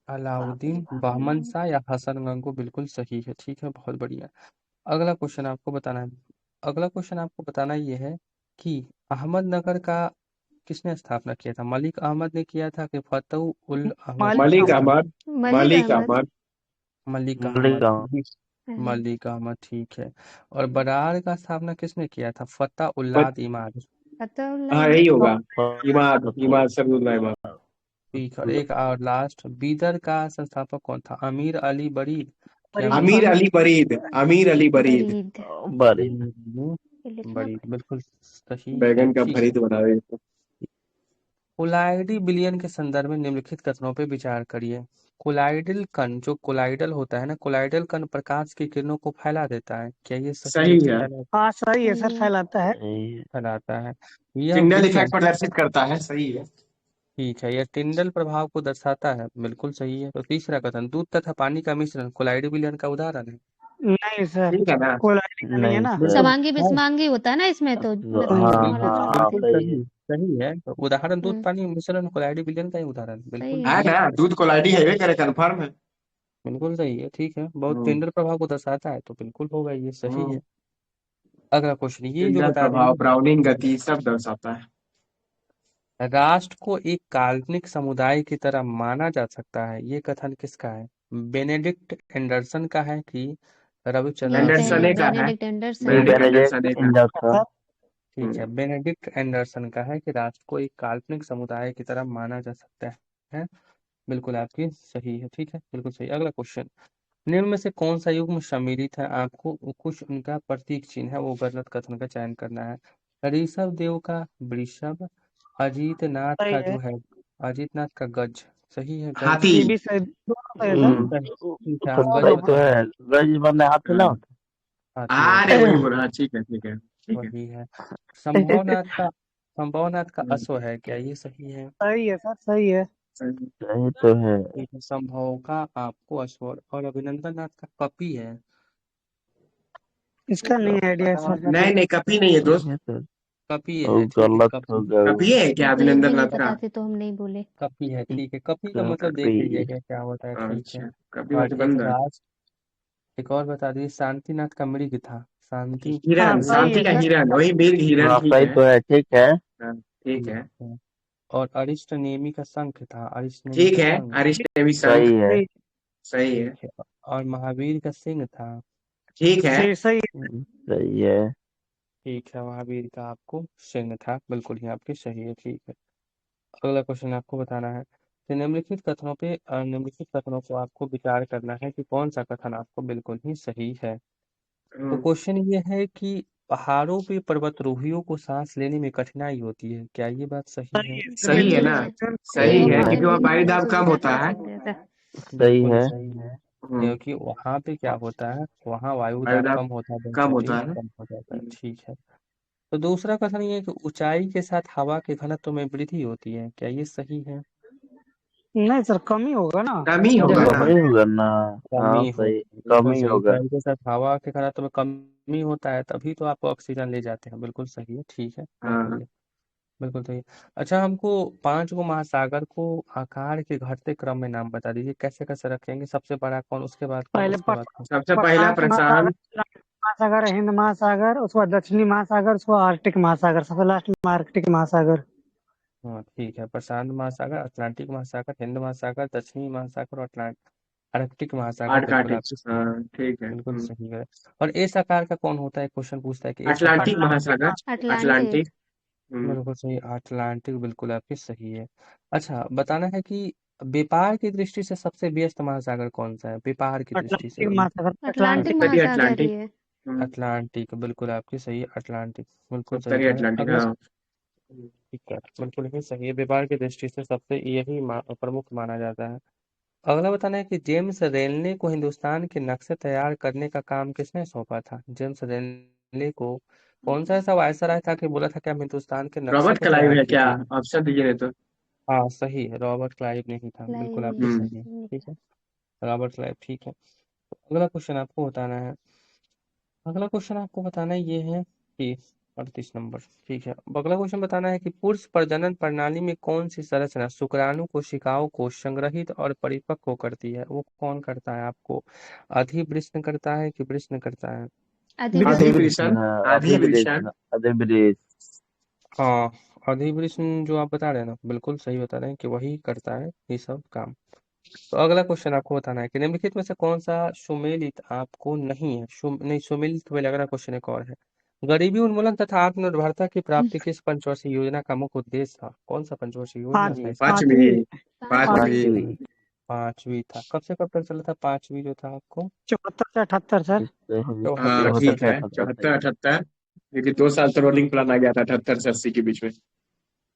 अलाउद्दीन बहमन शाह या हसन गंगू, बिल्कुल सही है, ठीक है, बहुत बढ़िया। अगला क्वेश्चन आपको बताना है। अगला क्वेश्चन आपको बताना ये है कि अहमदनगर का किसने स्थापना किया था? मलिक अहमद ने किया था कि फतेह उल अहमद ने मालिक मलिक किया था? अहमद। मलिक मलिक अहमद। अहमद। मलिक अहमद, मलिक अहमद, ठीक है। और बरार का स्थापना किसने किया था? फतेह उल्लाद इमाद, अतउल्लाह हाँ इमाद। यही होगा। इमाद सरदुल्ला इमाद। ठीक है। और एक और लास्ट, बीदर का संस्थापक कौन था? अमीर अली बरीद कि अमीर अली बरीद। अमीर अली बरीद। बरीद। अमीर ये लिखना बरीद, बिल्कुल सही है, बैगन का ठीक है। भरीत बना रहे थे। कोलाइडी विलयन के संदर्भ में निम्नलिखित कथनों पे विचार करिए। कोलाइडल कण, जो कोलाइडल होता है ना, कोलाइडल कण प्रकाश की किरणों को फैला देता है, क्या ये सही है सही कि है। हाँ सही है सर, सही है। फैलाता है। फैलाता है? यह टिंडल विलयन, इफेक्ट प्रदर्शित करता है, सही है। ठीक है, यह टिंडल प्रभाव को दर्शाता है, बिल्कुल सही है। तो तीसरा कथन, दूध तथा पानी का मिश्रण कोलाइडी विलयन का उदाहरण है, नहीं सर, ठीक है ना। कोलाइडी का नहीं है ना। बिल्कुल समांगी है, विषमांगी होता है ना इसमें, तो वाला तो बात है। बिल्कुल सही सही है। तो उदाहरण दूध हम्म, पानी मिश्रण कोलाइडी विलयन का ही उदाहरण, बिल्कुल सही है है। सही है, ना, दूध कोलाइडी है, करे कंफर्म है। बिल्कुल सही है, ठीक है। बहुत हम्म। टिंडल प्रभाव को दर्शाता है तो बिल्कुल होगा, ये सही है। हम्म। अगला क्वेश्चन ये जो टिंडल बता रहे प्रभाव, हैं, ब्राउनिंग गति सब दर्शाता है। राष्ट्र को एक काल्पनिक समुदाय की तरह माना जा सकता है, ये कथन किसका है? बेनेडिक्ट एंडरसन का है कि रविचंद्रन ये एंडरसने का है। बेनेडिक्ट एंडरसन है। बेनेडिक्ट एंडरसने का। ठीक है, बेनेडिक्ट एंडरसन का है कि राष्ट्र को एक काल्पनिक समुदाय की तरह माना जा सकता है, बिल्कुल आपकी सही है, ठीक है, बिल्कुल सही। अगला क्वेश्चन, निम्न में से कौन सा युग्म सम्मिलित है? आपको कुछ उनका प्रतीक चिन्ह है वो गलत कथन का चयन करना है। ऋषभ देव का वृषभ, अजीत नाथ सही का है, जो है, अजीत नाथ का गज, सही है, गज, हाथी। ये भी सही, दोनों सही है सर। ठीक है, हाँ गज मतलब हाथी है, अरे वही बोला, ठीक है ठीक है ठीक है। वही है। संभवनाथ का, संभवनाथ का अश्व है, क्या ये सही है? सही है सर, सही है। सही। ठीक है, संभव का आपको अश्व, और अभिनंदन नाथ का कपि है, इसका नहीं आइडिया है सर। नहीं नहीं, कभी नहीं है दोस्त। कपि है, ठीक है, कपि, कभी है क्या हमको हिंदी अभिनंदन नहीं नाथ का? पता थी तो हम नहीं बोले। कपि है, ठीक है। कपि का मतलब देख लीजिएगा क्या होता है, ठीक है। अच्छा, कभी और मतलब एक बंदर। एक और बता दीजिए, शांतिनाथ का मृग था, शांति, हाँ हिरन, सही शांति है का सर। हिरन, वही मिर्ग हिरन, ठीक है। हाँ, ठीक ठीक है। है। और अरिष्ट नेमि का शंख था, अरिष्ट नेमि ठीक का है, शंख, अरिष्टनेमी शंख। सही सही है। ठीक है। और महावीर का सिंह था, ठीक है। सही सही ठीक है, महावीर का आपको सिंह था, बिल्कुल ही आपकी सही है, ठीक है। अगला क्वेश्चन आपको बताना है। तो निम्नलिखित कथनों पे निम्नलिखित कथनों को आपको विचार करना है कि कौन सा कथन आपको बिल्कुल ही सही है। तो क्वेश्चन ये है कि पहाड़ों पे पर्वतारोहियों को सांस लेने में कठिनाई होती है, क्या ये बात सही है? सही सही है सही बिल्कुल ना। है। सही वो है, भोजन क्योंकि वहाँ मिलने वायु में दाब कम सुविधा होता था है। इसलिए था। बिल्कुल सही है, हम्म। क्योंकि वहां पे क्या होता है, वहाँ वायु वायु दाब दाब कम होता है, कम डेंसिटी होता है। कम हो जाता है, ठीक है। तो दूसरा कथन ये है कि ऊंचाई के साथ हवा के घनत्व में वृद्धि होती है, क्या ये सही है? नहीं सर, कम ही होगा ना। कम ही होगा जैसे ना। कमी होती है, बिल्कुल सही, ऊंचाई के साथ हवा के घनत्व में कमी होता है, तभी तो आप ऑक्सीजन ले जाते हैं, बिल्कुल सही है, ठीक है, बहुत हाँ। बढ़िया। बिल्कुल सही। अच्छा, हमको 5 गो महासागर को आकार के घटते क्रम में नाम बता दीजिए, कैसे कैसे रखेंगे, सबसे बड़ा कौन, उसके बाद कौन, पहले उसके बाद कौन। सबसे पहला प्रशांत महासागर, प्रशांत, अटलांटिक महासागर, हिंद महासागर, उसके बाद दक्षिणी महासागर, उसके बाद आर्कटिक महासागर, सबसे लास्ट में आर्कटिक महासागर। हाँ ठीक है, प्रशांत महासागर, अटलांटिक महासागर, हिंद महासागर, दक्षिणी महासागर और आर्कटिक महासागर, बिल्कुल आर्कटिक, आपकी सही है। हाँ ठीक है। बिल्कुल सही है। और एस आकार का कौन होता है, क्वेश्चन पूछता है कि एस आकार अटलांटिक का। महासागर, अटलांटिक। अटलांटिक। बिल्कुल सही, अटलांटिक, बिल्कुल आपकी सही है। अच्छा, बताना है कि व्यापार की दृष्टि से सबसे व्यस्त महासागर कौन सा है, व्यापार की दृष्टि से। अटलांटिक महासागर, अटलांटिक अटलांटिक। उत्तरी महासागर ही अटलांटिक। है। अटलांटिक, बिल्कुल आपकी सही है, अटलांटिक बिल्कुल सही उत्तरी है। अटलांटिक, अगला, हाँ। ठीक है, बिल्कुल ही सही है, व्यापार की दृष्टि से सबसे यही प्रमुख माना जाता है। अगला बताना है कि जेम्स रेनले को हिंदुस्तान के नक्शे तैयार करने का काम किसने सौंपा था। जेम्स रेनले को कौन सा ऐसा वायसराय था कि बोला था कि हम हिंदुस्तान के नक्शे रॉबर्ट को क्लाइव तैयार है क्या? कीजिए। ऑप्शन दीजिए नहीं तो। हाँ सही है, रॉबर्ट क्लाइव ने ही था, बिल्कुल लाइव आपकी नहीं हम्म सही है। नहीं ठीक था। है, रॉबर्ट क्लाइव, ठीक है। तो अगला क्वेश्चन आपको बताना है, अगला क्वेश्चन आपको बताना ये है कि 38 नंबर, ठीक है। अब अगला क्वेश्चन बताना है कि पुरुष प्रजनन प्रणाली में कौन सी संरचना शुक्राणु कोशिकाओं को संग्रहित और परिपक्व करती है, वो कौन करता है आपको, अधिवृषण करता है कि वृषण करता है। अधिवृषण। अधिवृषण, अधिवृषण। अधिवृष। हाँ, अधिवृषण जो आप बता रहे हैं ना, बिल्कुल सही बता रहे हैं कि वही करता है ये सब काम। तो अगला क्वेश्चन आपको बताना है कि निम्नलिखित में से कौन सा सुमेलित आपको नहीं है, नहीं सुमेलित तो पहले, अगला क्वेश्चन एक और है। गरीबी उन्मूलन तथा आत्मनिर्भरता की प्राप्ति किस पंचवर्षीय योजना का मुख्य उद्देश्य था, कौन सा पंचवर्षीय योजना पांच था इसका। पांचवी, पांचवी पांचवी। पांचवी। पांचवी। पांचवी था, कब से कब तक चला था पांचवी जो था आपको। 74 से 78 सर। हाँ 74 से। ठीक चौहत्तर से है, अठहत्तर सही 74 78। क्योंकि 2 साल तो रोलिंग प्लान आ गया था, 78 से 80 के बीच में।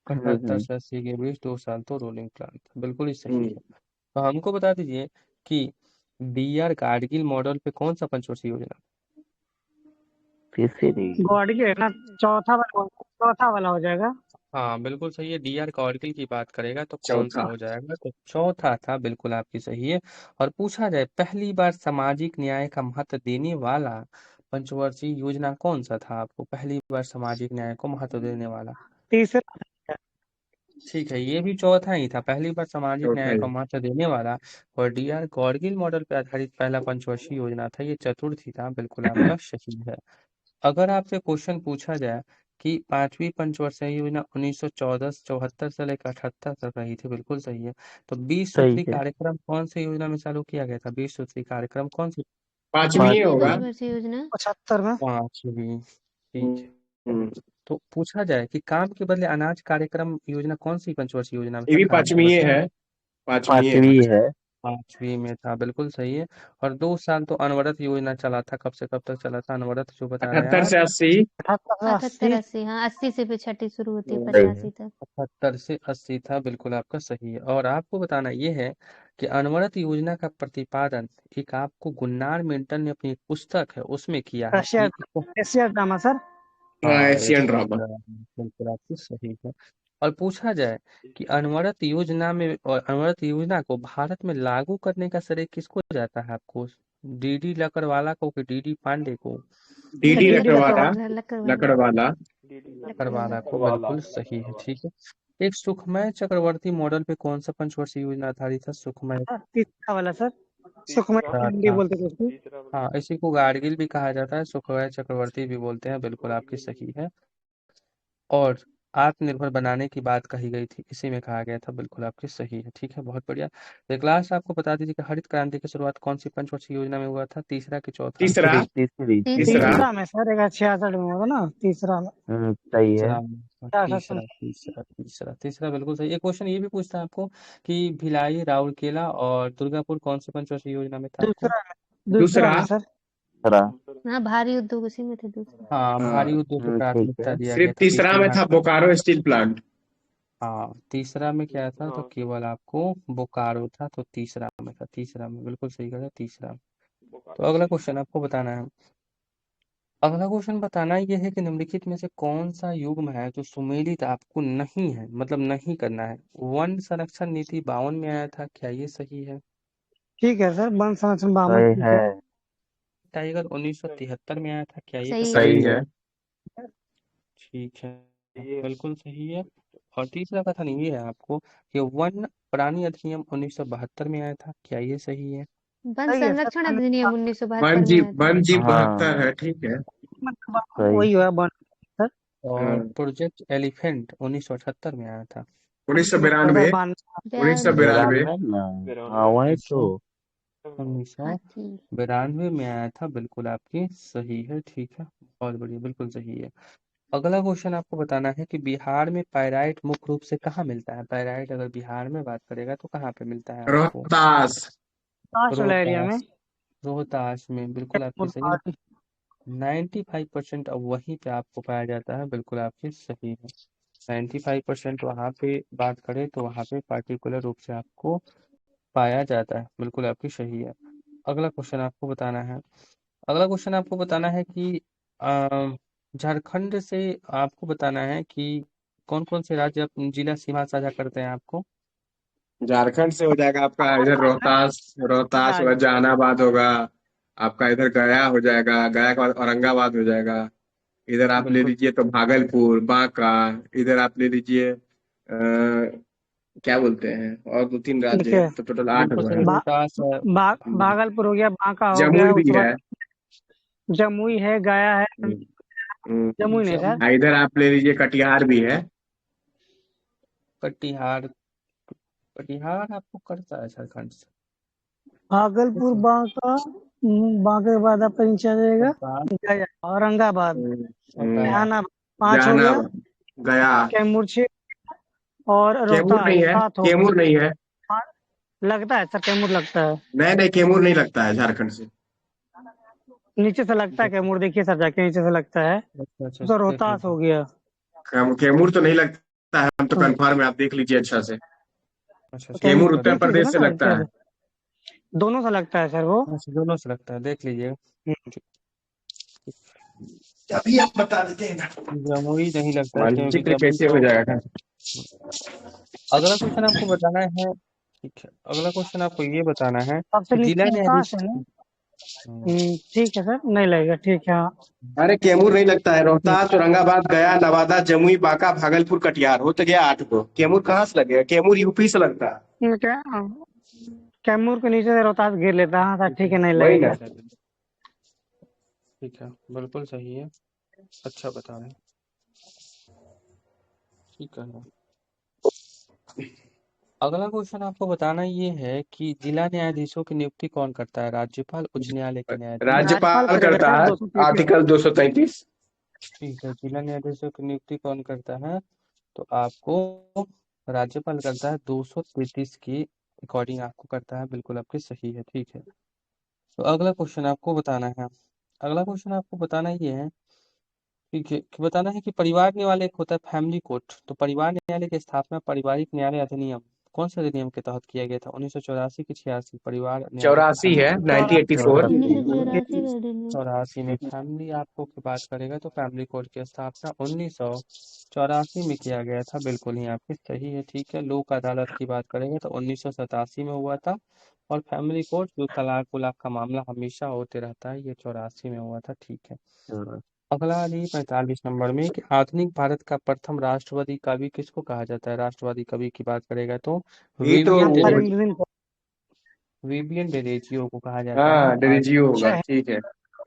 78 से 80 के बीच 2 साल तो रोलिंग प्लान था, बिल्कुल ही सही हम्म है। तो हमको बता दीजिए कि डीआर कारगिल मॉडल पे कौन सा पंचवर्षीय योजना। तीसरी। गॉड के ना, चौथा वाला हो जाएगा। हाँ बिल्कुल सही है, डीआर कॉर्गिल की बात करेगा तो कौन सा चौथा। हो जाएगा, तो चौथा था, बिल्कुल आपकी सही है। और पूछा जाए पहली बार सामाजिक न्याय का महत्व देने वाला पंचवर्षीय योजना कौन सा था, आपको पहली बार सामाजिक न्याय को महत्व देने वाला। तीसरा। ठीक है, ये भी चौथा ही था, पहली बार सामाजिक चौथा न्याय ही। को महत्व देने वाला। और डीआर कॉर्गिल मॉडल पर आधारित पहला पंचवर्षीय योजना था, ये चतुर्थी था, बिल्कुल आपका सही है। अगर आपसे क्वेश्चन पूछा जाए कि पांचवी पंचवर्षीय योजना 1974 से लेकर 78 तक रही थी, बिल्कुल सही है। तो 20 सही सूत्री है। कार्यक्रम कौन सी योजना में चालू किया गया था, 20 सूत्री कार्यक्रम कौन सी। पांचवी ही पांचवी होगा। पंचवर्षीय योजना। 75 में। पांचवी, ठीक है। हम्म तो पूछा जाए कि काम के बदले अनाज कार्यक्रम योजना कौन सी पंचवर्षीय योजना में ये था, भी काम के पांचवी ही बदले। है, पांचवी ही है। पांचवी है। पांचवी में था, बिल्कुल सही है। और 2 साल तो अनवरत योजना चला था, कब से कब तक चला था अनवरत, जो बता रहे हैं 78 आप। से 80। 78 से 80। 78 80, हाँ 80 से फिर छठी शुरू होती है सही है। 85 तक। 78 से 80 था, बिल्कुल आपका सही है। और आपको बताना ये है कि अनवरत योजना का प्रतिपादन एक आपको गुन्नार मेंटन ने अपनी एक पुस्तक है उसमें किया है, एशिया, एशिया ड्रामा सर। हाँ, हाँ एशियन ड्रामा। बिल्कुल आपकी सही है। और पूछा जाए कि अनवरत योजना में, और अनवरत योजना को भारत में लागू करने का श्रेय किसको जाता है आपको, डीडी लकड़वाला को कि डीडी पांडे को। DD DD Lakdawala, Lakdawala. लकड़वाला। लकड़वाला। लकड़वाला को, बिल्कुल सही है, ठीक है। एक सुखमय चक्रवर्ती मॉडल पे कौन सा पंचवर्षीय योजना आधारित था, सुखमय तीसरा वाला सर। सुखमय मंडी था। बोलते थे उसको। हाँ, इसी को गार्गिल भी कहा जाता है, सुखमय चक्रवर्ती भी बोलते हैं, बिल्कुल आपकी सही है। और आत्मनिर्भर बनाने की बात कही गई थी, इसी में कहा गया था, बिल्कुल आपकी सही है, ठीक है, बहुत बढ़िया। तो एक लास्ट आपको बता दीजिए कि हरित क्रांति की शुरुआत कौन सी पंचवर्षीय योजना में हुआ था, तीसरा कि चौथा। तीसरा। तीसरी। तीसरा। तीसरा में सर, 66 में होगा ना, तीसरा में। सही है। तीसरा हाँ, 66 तीसरा तीसरा तीसरा तीसरा बिल्कुल सही। एक क्वेश्चन ये भी पूछता है आपको कि भिलाई, राउरकेला और दुर्गापुर कौन से पंचवर्षीय योजना में था आपको। दूसरा दूसरा। में सर। दूसरा। हाँ भारी उद्योग उसी में थे दूसरा। हाँ, भारी हाँ, उद्योग को ठीक प्राथमिकता है। दिया गया सिर्फ था, तीसरा में तीसरा। था बोकारो स्टील प्लांट। हाँ, तीसरा में क्या था, तो केवल आपको बोकारो था, तो तीसरा में था, तीसरा में बिल्कुल सही कहा, तीसरा में। तो अगला क्वेश्चन आपको बताना है, अगला क्वेश्चन बताना ये है कि निम्नलिखित में से कौन सा युग्म है जो सुमेलित आपको नहीं है, मतलब नहीं करना है। वन संरक्षण नीति 52 में आया था, क्या ये सही है। ठीक है सर, वन संरक्षण 52 सही ठीक है। है। टाइगर 1973 में आया था, क्या ये सही है। सही सही है। है। ठीक है, बिल्कुल सही है। और तीसरा कथन ये है आपको कि वन प्राणी अधिनियम 1972 में आया था, क्या ये सही है? वन सही है सर। संरक्षण अधिनियम 1972 वन में जी आया था। वन जी हाँ 72 है, ठीक है। सही। वही हुआ बन सर। और हाँ, प्रोजेक्ट एलिफेंट 1978 में आया था। 1992। 1992। 92 92 ना। हाँ वही तो। 1992 हाथी। में आया था, बिल्कुल आपकी सही है, ठीक है, बहुत बढ़िया, बिल्कुल सही है। अगला क्वेश्चन आपको बताना है कि बिहार में पायराइट मुख्य रूप से कहाँ मिलता है? पायराइट अगर बिहार में बात करेगा तो कहाँ पे मिलता है आपको? रोहतास। वाला एरिया में। रोहतास। रोहतास में, बिल्कुल आपकी सही है। 95% अब वहीं पे आपको पाया जाता है, बिल्कुल आपकी सही है। 95% वहाँ पे बात करें तो वहाँ पे पार्टिकुलर रूप से आपको पाया जाता है, बिल्कुल आपकी सही है। अगला क्वेश्चन आपको बताना है। अगला क्वेश्चन आपको बताना है कि झारखंड से आपको बताना है कि कौन कौन से राज्य जिला सीमा साझा करते हैं आपको? झारखंड से हो जाएगा आपका इधर रोहतास। रोहतास होगा, जहानाबाद होगा। आपका इधर गया हो जाएगा, गया के बाद औरंगाबाद हो जाएगा। इधर आप ले बिल्कुल लीजिए तो भागलपुर, बांका। इधर आप ले लीजिए क्या बोलते हैं, और दो तीन राज्य देखिए है, तो टोटल 8 बिल्कुल हुआ सही, है। रोहतास है। भागलपुर हो गया, बांका हो जमुई गया, भी उसके बाद है। जमुई है, गया है। हम्म, हम्म। जमुई नहीं सर। इधर आप ले लीजिए कटिहार भी है। कटिहार। कटिहार आपको करता है झारखंड से? भागलपुर, बांका। बांका के बाद आपका नीचे आ जाएगा कप्तान। गया, औरंगाबाद, हम्म, और गया। जहानाबाद 5 हो गया, जहानाबाद, गया। कैमूर 6 और कैमूर रोहतास नहीं है, 7 हो कैमूर नहीं है। गया। लगता है सर, कैमूर लगता है। नहीं नहीं, कैमूर नहीं लगता है झारखंड से। नीचे से लगता है कैमूर, देखिए सर जाके नीचे से लगता है। अच्छा अच्छा, तो देख रोहतास लीजिए। हो गया। कैमूर तो नहीं लगता है, हम तो हाँ, कंफर्म है, आप देख लीजिए अच्छा से। अच्छा तो अच्छा, कैमूर देख कैमूर लेते उत्तर हैं। देख लीजिए प्रदेश ना से सर, लगता है। दोनों से लगता है सर वो। अच्छा, दोनों से लगता है, देख लीजिए। अभी आप बता देते हैं ना। जमुई नहीं लगता क्योंकि मानचित्र जमुई कैसे हो तो। जाएगा। अगला क्वेश्चन आपको बताना है। ठीक है, अगला क्वेश्चन आपको ये बताना है सबसे कि जिला नीचे रोहतास न्यायाधीश। है ना। हम्म, ठीक है सर, नहीं लगेगा, ठीक है हाँ। अरे कैमूर नहीं लगता है, रोहतास, औरंगाबाद, गया, नवादा, जमुई, बांका, भागलपुर, कटिहार हो तो गया 8 को। कैमूर कहाँ से लगेगा? कैमूर यूपी से लगता है। क्या कैमूर के नीचे से रोहतास घेर लेता है, हाँ सर ठीक है, ठीक है, नहीं वही ना। लगेगा। ठीक है, बिल्कुल सही है। अच्छा बता रहे हैं। ठीक है। अगला क्वेश्चन आपको बताना ये है कि जिला न्यायाधीशों की नियुक्ति कौन करता है? राज्यपाल, उच्च न्यायालय के न्यायाधीश? राज्यपाल राज्यपाल करेगा करता सर, है। 233। आर्टिकल 233। ठीक है, जिला न्यायाधीशों की नियुक्ति कौन करता है? तो आपको राज्यपाल करता है, 233 की अकॉर्डिंग आपको करता है, बिल्कुल आपकी सही है, ठीक है। तो अगला क्वेश्चन आपको बताना है। अगला क्वेश्चन आपको बताना ये है, ठीक है, कि बताना है कि परिवार न्यायालय एक होता है फैमिली कोर्ट, तो परिवार न्यायालय की स्थापना पारिवारिक न्यायालय अधिनियम कौन से अधिनियम के तहत किया गया था? 1984 की 86? परिवार न्यायालय की 84 फैमिली है, कोर्ट। 1984। 1984 का दिन। 84 में फैमिली आपको की बात करेगा तो फैमिली कोर्ट की स्थापना 1984 में किया गया था, बिल्कुल ही आपकी सही है, ठीक है। लोक अदालत की बात करेंगे तो 1987 में हुआ था। और फैमिली कोर्ट जो तलाक उलाक का मामला हमेशा होते रहता है, ये 84 में हुआ था, ठीक है। अगला आ जाइए 45 नंबर में कि आधुनिक भारत का प्रथम राष्ट्रवादी कवि किसको कहा जाता है? राष्ट्रवादी कवि की बात करेगा तो ये तो विवियन फॉरेन डेरेजियो को कहा जाता है हाँ डेरिजियो होगा, अच्छा है, ठीक है।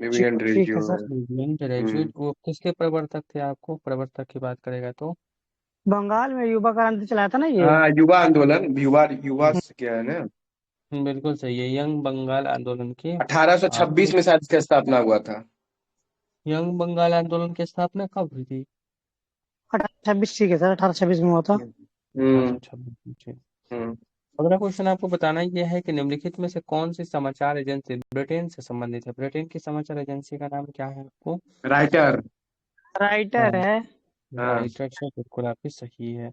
विवियन ठीक डेरिजियो है सर। होगा। विवियन डेरेजियो हम्म। वो किसके प्रवर्तक थे? आपको प्रवर्तक की बात करेगा तो बंगाल में युवा क्रांति चलाया था ना ये। हाँ, युवा आंदोलन, युवा युवा हम्म, से क्या है ना। बिल्कुल सही है, यंग बंगाल आंदोलन के। आपको 1826 में शायद इसका स्थापना हुआ था। यंग बंगाल आंदोलन की स्थापना कब हुई थी? 1826, ठीक है सर, 1826 में हुआ था। हम्म। 1826, ठीक। हम्म। अगला क्वेश्चन आपको बताना यह है कि निम्नलिखित में से कौन सी समाचार एजेंसी ब्रिटेन से संबंधित है? ब्रिटेन की समाचार एजेंसी का नाम क्या है आपको? राइटर। राइटर है। हाँ, राइटर से, बिल्कुल आपकी सही है।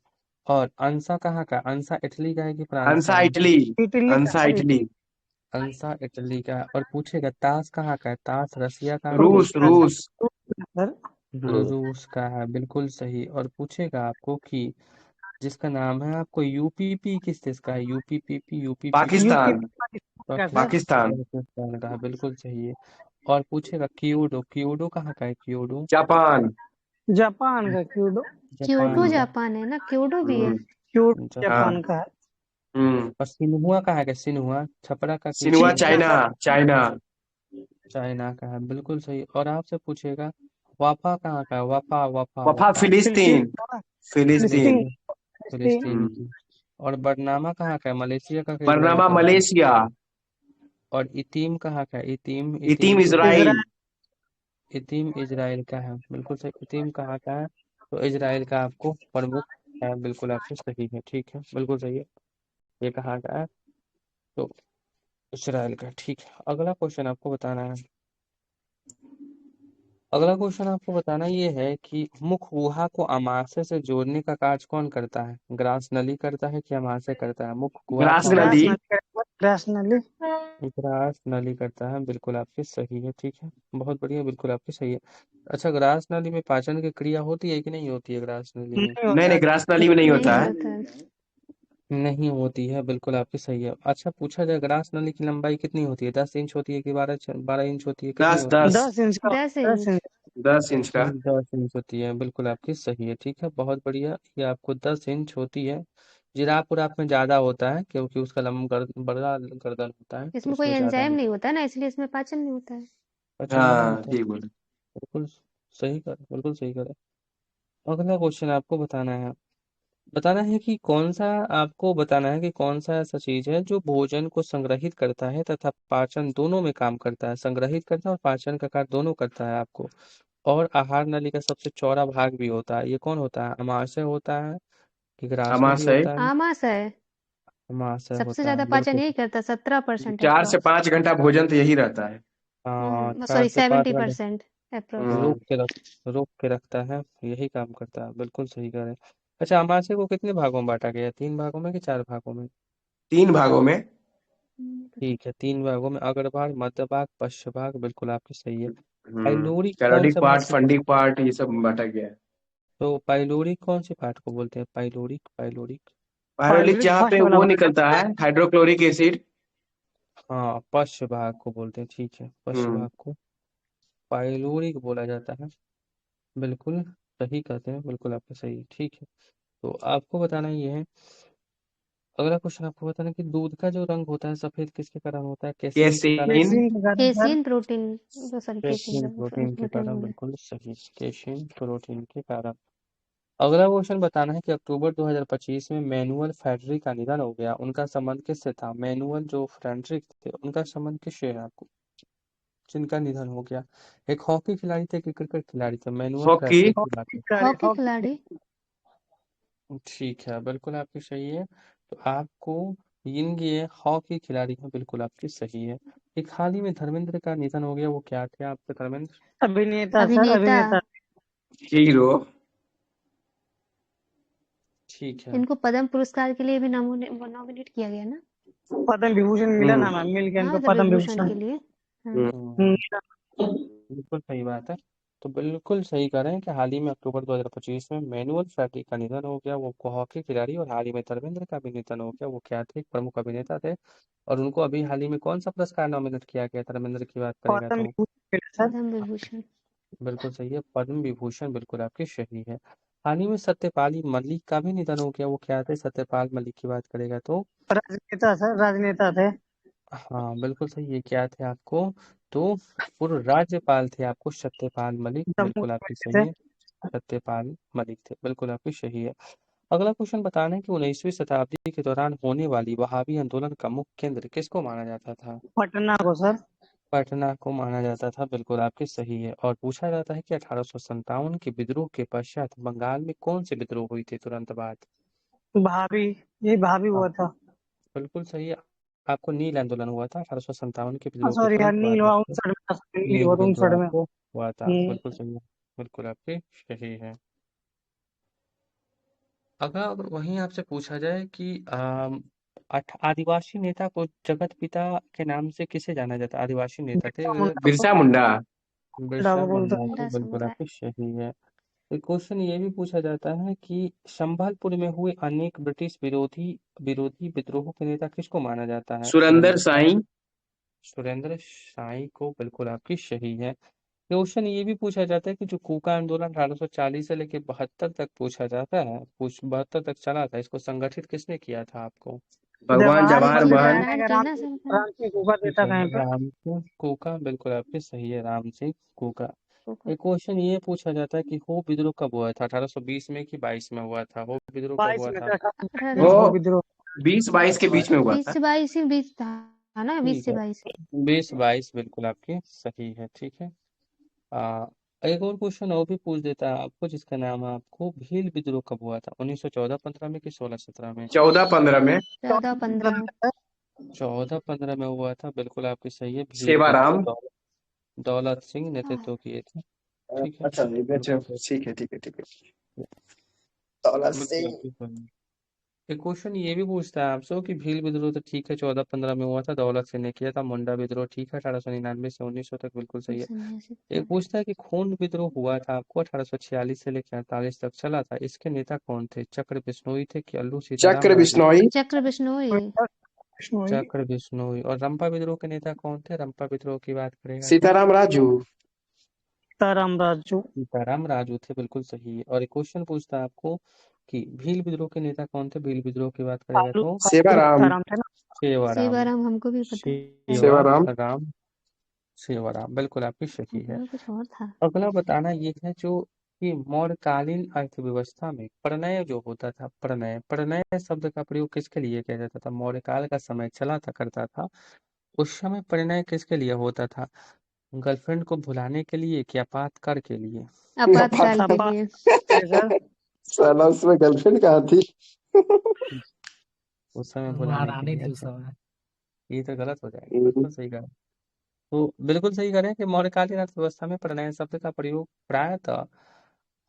और अंसा कहाँ का? अंसा इटली का है कि फ्रांस का अंसा है? इटली। इटली का अंसा सर, इटली। अंसा इटली का है। और पूछेगा ताश कहाँ का है? ताश रसिया का है कि रूस, रूस। सर। हम्म। रूस का है, बिल्कुल सही। और पूछेगा आपको कि जिसका नाम है आपको यूपीपी किस देश का है? यूपीपीपी, यूपीपीपी यूपी पाकिस्तान। का सर। पाकिस्तान। पाकिस्तान का है, बिल्कुल सही है। और पूछेगा कियोडो, कियोडो कहाँ का है? कियोडो जापान। जापान का क्यूडो। क्योटो जापान का। जापान है ना, क्योटो भी है। क्यूट हाँ। जापान का है। और सिन्हुआ का है क्या? सिन्हुआ छपरा का कि Xinhua Xinhua China, China. China का है, बिल्कुल सही। और आपसे पूछेगा वाफा कहाँ का है? वाफा वाफा वफा वाफा फिलिस्तीन फिलिस्तीन, का ना? फिलिस्तीन। फिलिस्तीन। फिलिस्तीन, फिलिस्तीन। फिलिस्तीन की। और बरनामा कहाँ का है? मलेशिया का कि इजराइल बरनामा का है? मलेशिया। और इतीम कहाँ का है? इतीम, इतीम इतीम तो इजराइल। इतीम इजराइल का है, बिल्कुल सही। इतीम कहाँ का है? तो इजराइल का आपको प्रमुख है, बिल्कुल आपसे सही है, ठीक है, बिल्कुल सही है। ये कहाँ का है? तो इजराइल का, ठीक है। अगला क्वेश्चन आपको बताना है। अगला क्वेश्चन आपको बताना ये है कि मुख गुहा को अमाशय से जोड़ने का कार्य कौन करता है? ग्रास नली करता है कि अमाशय करता है? मुख गुहा को ग्रास ग्रास नदी। अमाशय, नली, ग्रास नली। ग्रास नली करता है, बिल्कुल आपकी सही है, ठीक है, बहुत बढ़िया, बिल्कुल आपकी सही है। अच्छा, ग्रास नली में पाचन की क्रिया होती है कि नहीं होती है ग्रास नली में? नहीं नहीं होता नहीं, ग्रास नली में नहीं होता नहीं है। होता है। नहीं होती है, बिल्कुल आपकी सही है। अच्छा, पूछा जाए ग्रास नली की लंबाई कितनी होती है? 10 इंच होती है कि 12 इंच होती है, कितनी दस होती है? दस 10 इंच का। 10 10 इंच। इंच। 10 इंच का। 10 इंच होती है, बिल्कुल आपकी सही है, ठीक है, बहुत बढ़िया। ये आपको 10 इंच होती है। जिराफ उराफ में ज्यादा होता है क्योंकि उसका बड़ा गर्दन होता है, तो इसमें कोई उसमें ज्यादा एंजाइम होता नहीं होता ना, इसलिए इसमें पाचन नहीं होता है। है, पचन नहीं हाँ होता है। ठीक बोले। बिल्कुल सही कर, बिल्कुल सही करे। अगला क्वेश्चन आपको बताना है कि कौन सा, आपको बताना है कि कौन सा ऐसा चीज है जो भोजन को संग्रहित करता है तथा पाचन दोनों में काम करता है। संग्रहित करता है और पाचन का कार्य दोनों करता है आपको। और आहार नली का सबसे चौड़ा भाग भी होता है। ये कौन होता है? अमाशय होता है कि ग्रास नली अमाशय। होता है? आमाशय अमाशय सबसे होता ज्यादा है, पाचन बिल्कुल। यही करता, 17% 4 से 5 घंटा भोजन तो यही रहता है। हाँ, चार सॉरी से पाँच 70% घंटे अप्रोक्स। हम्म। रोक के रखता है, यही काम करता है, बिल्कुल सही कह रहे हैं। अच्छा, अमाशय को कितने भागों में बांटा गया है? 3 भागों में कि 4 भागों में? 3 भागों में। ठीक है, 3 भागों में, अग्र भाग, मध्य भाग, पश्च भाग, बिल्कुल आपकी सही है। पाइलोरी कौन पैरोडिक सा भाग पार्ट, को, फंडिक पार्ट, ये सब बांटा गया है। तो पाइलोरी कौन से पार्ट को बोलते हैं? Pyloric, pyloric. पैरोडिक पायलोरिक जहाँ पे फर्स्ट वाला वो बता। निकलता है, हाइड्रोक्लोरिक एसिड। हाँ, पश्च भाग को बोलते हैं, ठीक है, पश्च हम्म। भाग को पाइलोरिक बोला जाता है, बिल्कुल सही कहते हैं, बिल्कुल आपका सही है, ठीक है। तो आपको बताना ये है, अगला क्वेश्चन आपको बताना है कि दूध का जो रंग होता है सफेद, किसके कारण होता है? कैसीन के कारण? केसिन। कैसीन के कारण sir. Casein protein, sorry casein casein protein के प्रोटीन कारण, बोला। बिल्कुल सही, कैसीन प्रोटीन के कारण। अगला क्वेश्चन बताना है कि अक्टूबर 2025 में मैनुअल फेडरी का निधन हो गया, उनका संबंध किससे था? मैनुअल जो फ्रेडरिक थे, उनका संबंध किससे है आपको, जिनका निधन हो गया? एक हॉकी खिलाड़ी थे कि क्रिकेट खिलाड़ी थे? Manual hockey. फ्रेडरिक की बात हॉकी है। खिलाड़ी, हॉकी हॉकी। खिलाड़ी। ठीक है, बिल्कुल आपकी सही है। तो आपको ये हॉकी खिलाड़ी है, बिल्कुल आपकी सही है। एक हाल ही में धर्मेंद्र का निधन हो गया, वो क्या थे आपके धर्मेंद्र? अभिनेता सर, अभिनेता। अभिनेता। हीरो। ठीक है। इनको पद्म पुरस्कार के लिए भी नॉमिनेट किया गया ना। पद्म विभूषण मिला ना मैम, मिल गया हाँ, इनको सब पद्म विभूषण विभूषण। के लिए। हाँ। हम्म, बिल्कुल सही बात है। तो बिल्कुल सही कह रहे हैं कि हाल ही में अक्टूबर 2025 में मैनुअल फैटी का निधन हो गया, वो हॉकी खिलाड़ी। और हाल ही में धर्मेंद्र का भी निधन हो गया, वो क्या थे? एक प्रमुख अभिनेता थे। और उनको अभी हाल ही में कौन सा पुरस्कार नॉमिनेट किया गया? धर्मेंद्र की बात करेगा पद्म तो विभूषण मिला सर। पद्म विभूषण। बिल्कुल सही है, पद्म विभूषण, बिल्कुल आपकी सही है। हाल ही में सत्यपाल मलिक का भी निधन हो गया, वो क्या थे? सत्यपाल मलिक की बात करेगा तो राजनेता सर, राजनेता थे। हाँ, बिल्कुल सही, ये क्या थे आपको? तो पूर्व राज्यपाल थे आपको सत्यपाल मलिक, जम्मू बिल्कुल आपकी कश्मीर सही थे। है। सत्यपाल मलिक थे, बिल्कुल आपकी सही है। अगला क्वेश्चन बताना है कि 19वीं शताब्दी के दौरान होने वाली वहाबी आंदोलन का मुख्य केंद्र किसको माना जाता था? पटना को सर। पटना को माना जाता था, बिल्कुल आपकी सही है। और पूछा जाता है कि 1857 के विद्रोह के पश्चात बंगाल में कौन से विद्रोह हुई थी तुरंत बाद? भाभी, ये भाभी हाँ, हुआ था। बिल्कुल सही है। आपको नील आंदोलन हुआ था 1857 के विद्रोह के सॉरी यार, तुरंत बाद नील हुआ आपको 59 में, नील नील हुआ था विद्रोह 59 में। आपको हुआ था, हम्म। बिल्कुल सही है, बिल्कुल आपकी सही है। अगर वहीं आपसे पूछा जाए कि आदिवासी नेता को जगत पिता के नाम से किसे जाना जाता है? आदिवासी नेता थे बिरसा मुंडा को। बिरसा मुंडा। मुंडा बिरसा को बोलते मुंडा हैं। को, मुंडा बिल्कुल समुदाय। आपकी सही है। एक क्वेश्चन ये भी पूछा जाता है कि संभलपुर में हुए अनेक ब्रिटिश विरोधी विरोधी विद्रोहों के नेता किसको माना जाता है? सुरेंद्र सुरेंद्र साई। सुरेंद्र साई को, बिल्कुल आपकी सही है। क्वेश्चन ये भी पूछा जाता है कि जो कूका आंदोलन 1840 से लेके 72 तक पूछा जाता है, 72 तक चला था, इसको संगठित किसने किया था आपको? भगवान जवाहरलाल जवाहर नेहरू बहन। जवाहरलाल ने थी ना सर था। राम सिंह को ठीक देता है, कहीं पर। राम सिंह कूका, बिल्कुल आपके सही है, राम सिंह कूका। को एक क्वेश्चन ये पूछा जाता है कि हो विद्रोह कब हुआ था, 1820 में कि 22 में हुआ था? हो विद्रोह कब 22 हुआ में था? था, अठारह वो वो विद्रोह। 20-22 के बीच में हुआ 20 था। से 22 ही बीच था ना, 20 ठीक से है, 22। 20-22 बिल्कुल आपकी सही है, ठीक है। आ, एक और क्वेश्चन और भी पूछ देता है आपको, जिसका नाम है आपको भील विद्रोह कब हुआ था, 1914-15 में कि 16-17 में? 14-15 में। 14-15। 14-15 में हुआ था, बिल्कुल आपकी सही है। भील विद्रोह सेवाराम। दौलत सिंह नेतृत्व किए थे, ठीक है, अच्छा अच्छा, बिल्कुल सही, ठीक है ठीक है ठीक है। दौलत बिल्कुल सिंह। आपकी सही। एक क्वेश्चन ये भी पूछता है आपसे कि भील विद्रोह तो ठीक है 14-15 में हुआ था, दौलत सिंह ने किया था। मुंडा विद्रोह ठीक है 1899 से 1900 तक, बिल्कुल सही है। एक पूछता है कि खून विद्रोह हुआ था आपको 1846 से लेकर 48 तक चला था, इसके नेता कौन थे? चक्र बिश्नोई थे कि अल्लू सीताराम चक्र राजू? बिश्नोई। चक्र बिश्नोई। चक्र बिश्नोई। और रंपा विद्रोह के नेता कौन थे? रंपा विद्रोह की बात करेगा तो सीताराम राजू। सीताराम राजू। सीताराम राजू थे, बिल्कुल सही है। और एक क्वेश्चन पूछता है आपको कि भील विद्रोह के नेता कौन थे? भील विद्रोह की बात करेगा आलू तो आलू सेवाराम। सीताराम थे ना। सेवाराम। सेवाराम हमको भी पता है। सेवाराम। सेवाराम, सेवाराम, बिल्कुल आपकी सही है। वो कुछ और था। अगला बताना ये है जो कि मौर्यकालीन अर्थव्यवस्था में प्रणय जो होता था, प्रणय, प्रणय शब्द का प्रयोग किसके लिए किया जाता था? मौर्यकाल का समय चला था करता था, उस समय प्रणय किसके लिए होता था? गर्लफ्रेंड को भुलाने के लिए कि आपातकाल के लिए? आपातकाल के लिए। सर साला उसमें गर्लफ्रेंड कहाँ थी? उस समय भुलाने के महारानी लिए। थी उस अच्छा, समय। ये तो गलत हो जाएगा, बिल्कुल सही कहा। तो बिल्कुल सही करें कि मौर्यकालीन अर्थव्यवस्था में प्रणय शब्द का प्रयोग प्रायतः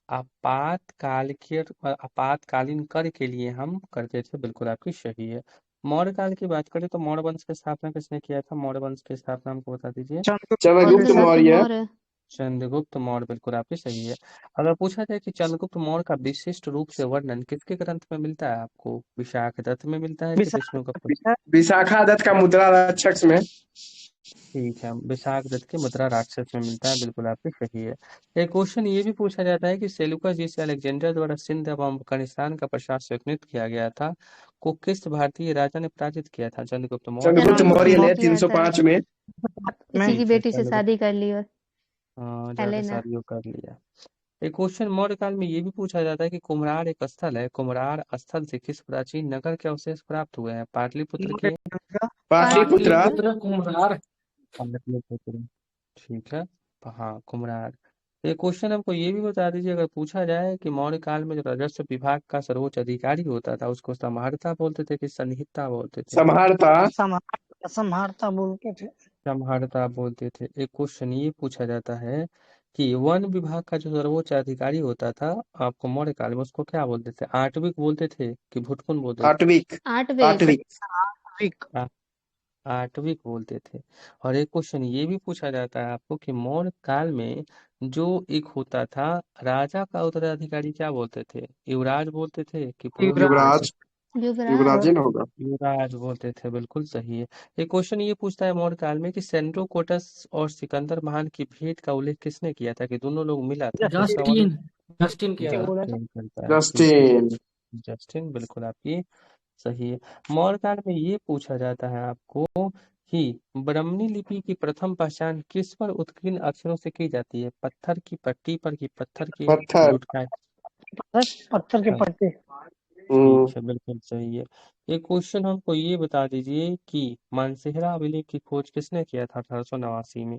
आपातकाल के आपातकालीन कर के लिए हम करते थे, बिल्कुल आपकी सही है। मौर्य काल की बात करें तो मौर्य वंश की स्थापना किसने किया था? मौर्य वंश की स्थापना हमको बता दीजिए। चंद्रगुप्त चंद्रगुप्त मौर्य। मौर्य। चंद्रगुप्त मौर्य, बिल्कुल आपकी सही है। अगर पूछा जाए कि चंद्रगुप्त मौर्य का विशिष्ट रूप से वर्णन किसके ग्रंथ में मिलता है आपको? विशाख दत्त में मिलता है कि विष्णु का विशाखा दत्त का मुद्रा राक्षस में। ठीक है, विशाख दत्त की मुद्रा राक्षस में मिलता है, बिल्कुल आपकी सही है। एक क्वेश्चन ये भी पूछा जाता है कि सेलुकस जिसे अलेक्जेंडर द्वारा सिंध एवं अफगानिस्तान का प्रशासक नियुक्त किया गया था, को किस भारतीय राजा ने पराजित किया था? चंद्रगुप्त मौर्य चंद्रगुप्त ने? मौर्य ने मौर्य था। 305 में। किसी की ठीक है, बेटी से चंद्रगुप्त, शादी कर ली और हाँ, जाकर हेलेना। शादियों कर लिया। एक क्वेश्चन मौर्य काल में ये भी पूछा जाता है कि कुम्हरार एक स्थल है, कुम्हरार स्थल से किस प्राचीन नगर के अवशेष प्राप्त हुए हैं? पाटलिपुत्र के? पाटलिपुत्र। पाटलिपुत्र कुम्हार। पाटलिपुत्र, ठीक है, हाँ, कुम्हरार। एक क्वेश्चन हमको ये भी बता दीजिए, अगर पूछा जाए कि मौर्य काल में जो राजस्व विभाग का सर्वोच्च अधिकारी होता था, उसको संहर्ता बोलते थे कि संहिता बोलते थे? संहारता। संहारता बोलते थे। संहर्ता बोलते थे। एक क्वेश्चन ये पूछा जाता है कि वन विभाग का जो सर्वोच्च अधिकारी होता था आपको मौर्य काल में, उसको क्या बोलते थे? आटविक बोलते थे कि भुटकुन बोलते थे? आटविक। आठवें। आटविक। आ- आटविक बोलते थे। और एक क्वेश्चन ये भी पूछा जाता है आपको कि मौर्य काल में जो एक होता था राजा का उत्तराधिकारी, क्या बोलते थे? युवराज बोलते थे कि प्रमुख बोलते थे? युवराज। युवराज युवराज। ही ना होगा। युवराज बोलते थे, बिल्कुल सही है। एक क्वेश्चन ये पूछता है मौर्य काल में कि सेंड्रोकोटस और सिकंदर महान की भेंट का उल्लेख किसने किया था, कि दोनों लोग मिला था, किसका वर्णन? जस्टिन। जस्टिन किया था। जस्टिन करता है, ठीक है, जस्टिन। जस्टिन, बिल्कुल आपकी सही है। मौर्य काल में ये पूछा जाता है आपको कि ब्राह्मणी लिपि की प्रथम पहचान किस पर उत्कीर्ण अक्षरों से की जाती है? पत्थर की पट्टी पर कि पत्थर की पत्थर। लुटकाई? पत्थर के पट्टे। ठीक है, बिल्कुल सही है। एक क्वेश्चन हमको ये बता दीजिए कि मानसेहरा अभिलेख की खोज किसने किया था 1889 में?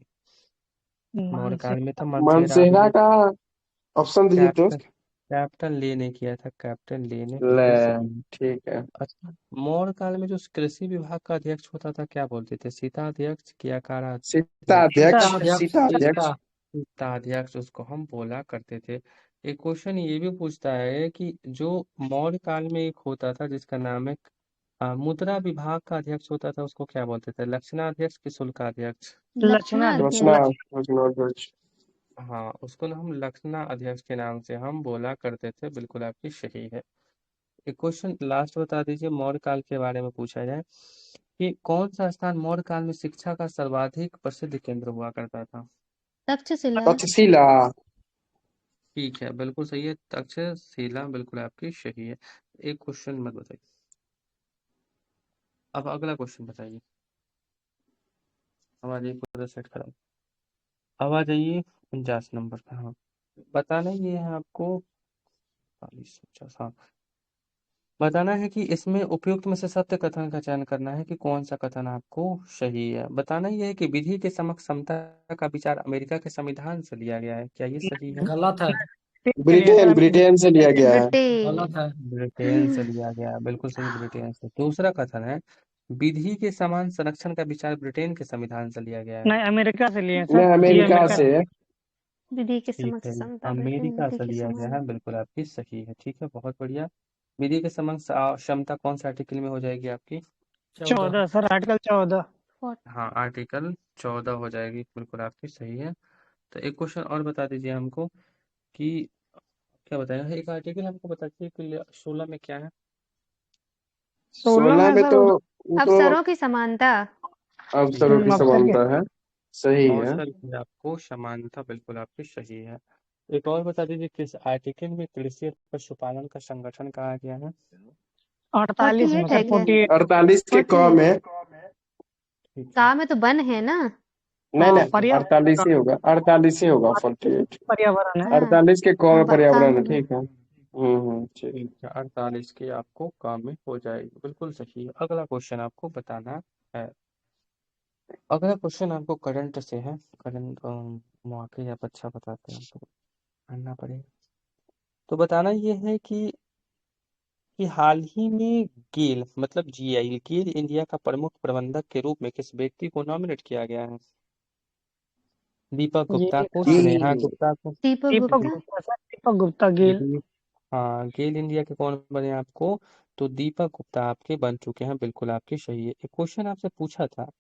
मौर्य काल में था मानसेहरा मानसेहरा अभिलेख। का ऑप्शन दीजिए कैप्टन, दोस्त। कैप्टन ले ने किया था, कैप्टन ले ने, ले। बिल्कुल सही है। ठीक है। अच्छा, मौर्य काल में जो कृषि विभाग का अध्यक्ष होता था क्या बोलते थे? सीता अध्यक्ष क्या कारा सीता अध्यक्ष? अध्यक्ष। अध्यक्ष सीता अध्यक्ष। सीता। सीता अध्यक्ष उसको हम बोला करते थे। एक क्वेश्चन ये भी पूछता है कि जो मौर्य काल में एक होता था जिसका नाम है मुद्रा विभाग का अध्यक्ष होता था, उसको क्या बोलते थे? लक्षणाध्यक्ष की शुल्काध्यक्ष? लक्षणा रचना। लक्षणाध्यक्ष। रचना अध्यक्ष। हाँ, उसको ना हम लक्षणा अध्यक्ष के नाम से हम बोला करते थे, बिल्कुल आपकी सही है। एक क्वेश्चन लास्ट बता दीजिए मौर्य काल के बारे में पूछा जाए कि कौन सा स्थान मौर्य काल में शिक्षा का सर्वाधिक प्रसिद्ध केंद्र हुआ करता था? तक्षशिला। तक्षशिला। ठीक है, बिल्कुल सही है, तक्षशिला बिल्कुल आपकी सही है। एक क्वेश्चन मत बताइए, अब अगला क्वेश्चन बताइए। हमारी पूरा सेट खराब। अब आ जाइए 49 नंबर का। हाँ, बताना ये है आपको 40 50। हाँ, बताना है कि इसमें उपयुक्त में से सत्य कथन का चयन करना है कि कौन सा कथन आपको सही है। बताना ये है कि विधि के समक्ष समता का विचार अमेरिका के संविधान से लिया गया है, क्या ये सही है? गलत है। ब्रिटेन ब्रिटेन से लिया गया है। ब्रिटेन। गलत है। ब्रिटेन से लिया गया है, बिल्कुल सही, ब्रिटेन से। दूसरा कथन है विधि के समान संरक्षण का विचार ब्रिटेन के संविधान से लिया गया है। नहीं, अमेरिका से लिए नहीं, सर, ये अमेरिका अमेरिका से। विधि के ठीक समक्ष है, समता, ब्रिटेन अमेरिका विधि से के लिया गया समान। है, बिल्कुल आपकी सही है। ठीक है, बहुत बढ़िया। विधि के समक्ष क्षमता कौन सा आर्टिकल में हो जाएगी आपकी? 14 सर, आर्टिकल 14। हाँ, आर्टिकल 14 हो जाएगी, बिल्कुल आपकी सही है। तो एक क्वेश्चन और बता दीजिए हमको कि क्या बताएगा, एक आर्टिकल हमको बताइए कि 16 में क्या है? 16 16 में में सर तो वो तो अवसरों की समानता। ठीक अवसरों है, की अवसर के। समानता है। सही है। अवसर की आपको समानता, बिल्कुल आपकी सही है। एक और बता दीजिए किस आर्टिकल में कृषि और पशुपालन का संगठन कहा गया है? 48 में 48 है सर, क्या? 48। 48 के क 48 में। ठीक है, का में तो वन है ना। नहीं हाँ, नहीं, पर्यावरण 48 ही होगा, 48 ही होगा, 48। पर्यावरण है। हाँ, 48 के क में का पर्यावरण है, होगा। ठीक है। ठीक। ठीक है, 48 की आपको काम में हो जाएगी, बिल्कुल सही है। अगला क्वेश्चन आपको बताना है। अगला क्वेश्चन आपको करंट से है। करंट मौके आप अच्छा बताते हैं तो पढ़ना पड़ेगा। तो बताना ये है कि हाल ही में गेल मतलब जीआई गेल इंडिया का प्रमुख प्रबंधक के रूप में किस व्यक्ति को नॉमिनेट किया गया है? दीपक गुप्ता ये को, हाँ, स्नेहा गेल। गुप्ता को? दीपक दीपक गुप्ता। गुप्ता सर, दीपक गुप्ता गिल। दी हाँ, गेल इंडिया के कौन बने आपको? तो दीपक गुप्ता आपके बन चुके हैं, बिल्कुल आपकी सही है। एक क्वेश्चन आपसे पूछा था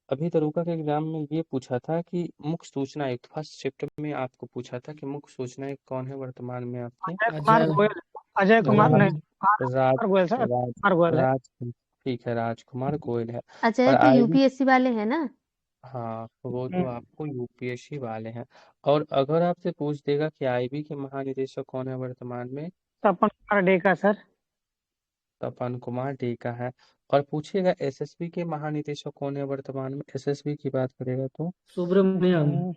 अभी तरुका के एग्जाम में, ये पूछा था कि मुख्य सूचना आयुक्त फर्स्ट शिफ्ट में आपको पूछा था कि मुख्य सूचना आयुक्त कौन है वर्तमान में आपके? अजय कुमार अजय गोयल। अजय कुमार राज नहीं, गोयल। राज कुमार गोयल सर, राज कुमार गोयल है। राज ठीक है, राजकुमार गोयल है। और अजय तो आईबी, यूपीएससी वाले हैं ना। हाँ, वो तो हम्म, आपको यूपीएससी वाले हैं। और अगर आपसे पूछ देगा कि आईबी के महानिदेशक कौन है वर्तमान में, तपन कुमार डेका सर। तपन कुमार डेका है। और पूछेगा एसएसबी के महानिदेशक कौन है वर्तमान में, एसएसबी की बात करेगा तो सुब्रमण्यम।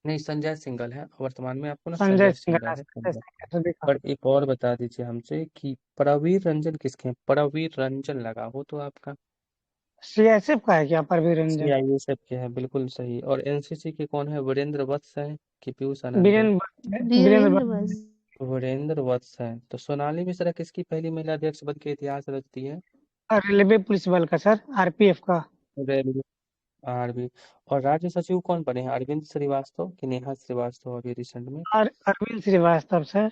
नहीं, संजय सिंघल है वर्तमान में, आपको ना संजय संजय सिंह सिंघल है, संजय। देखा। और एक और बता दीजिए हमसे कि प्रवीर रंजन किसके हैं? प्रवीर रंजन लगा हो तो आपका सीएसएफ का है क्या परवीर रंजन? सीआईएसएफ के हैं, बिल्कुल सही। और एनसीसी के कौन है? वीरेंद्र वत्स है कि पीयूष आनंद है? वीरेंद्र वीरेंद्र बस। वीरेंद्र वत्स है। तो सोनाली मिश्रा किसकी पहली महिला अध्यक्ष बन के इतिहास रचती है? रेलवे पुलिस बल का सर, आरपीएफ का। Railway, RB. और राज्य सचिव कौन बने हैं? अरविंद श्रीवास्तव कि नेहा श्रीवास्तव अभी रिसेंट में? अरविंद श्रीवास्तव सर।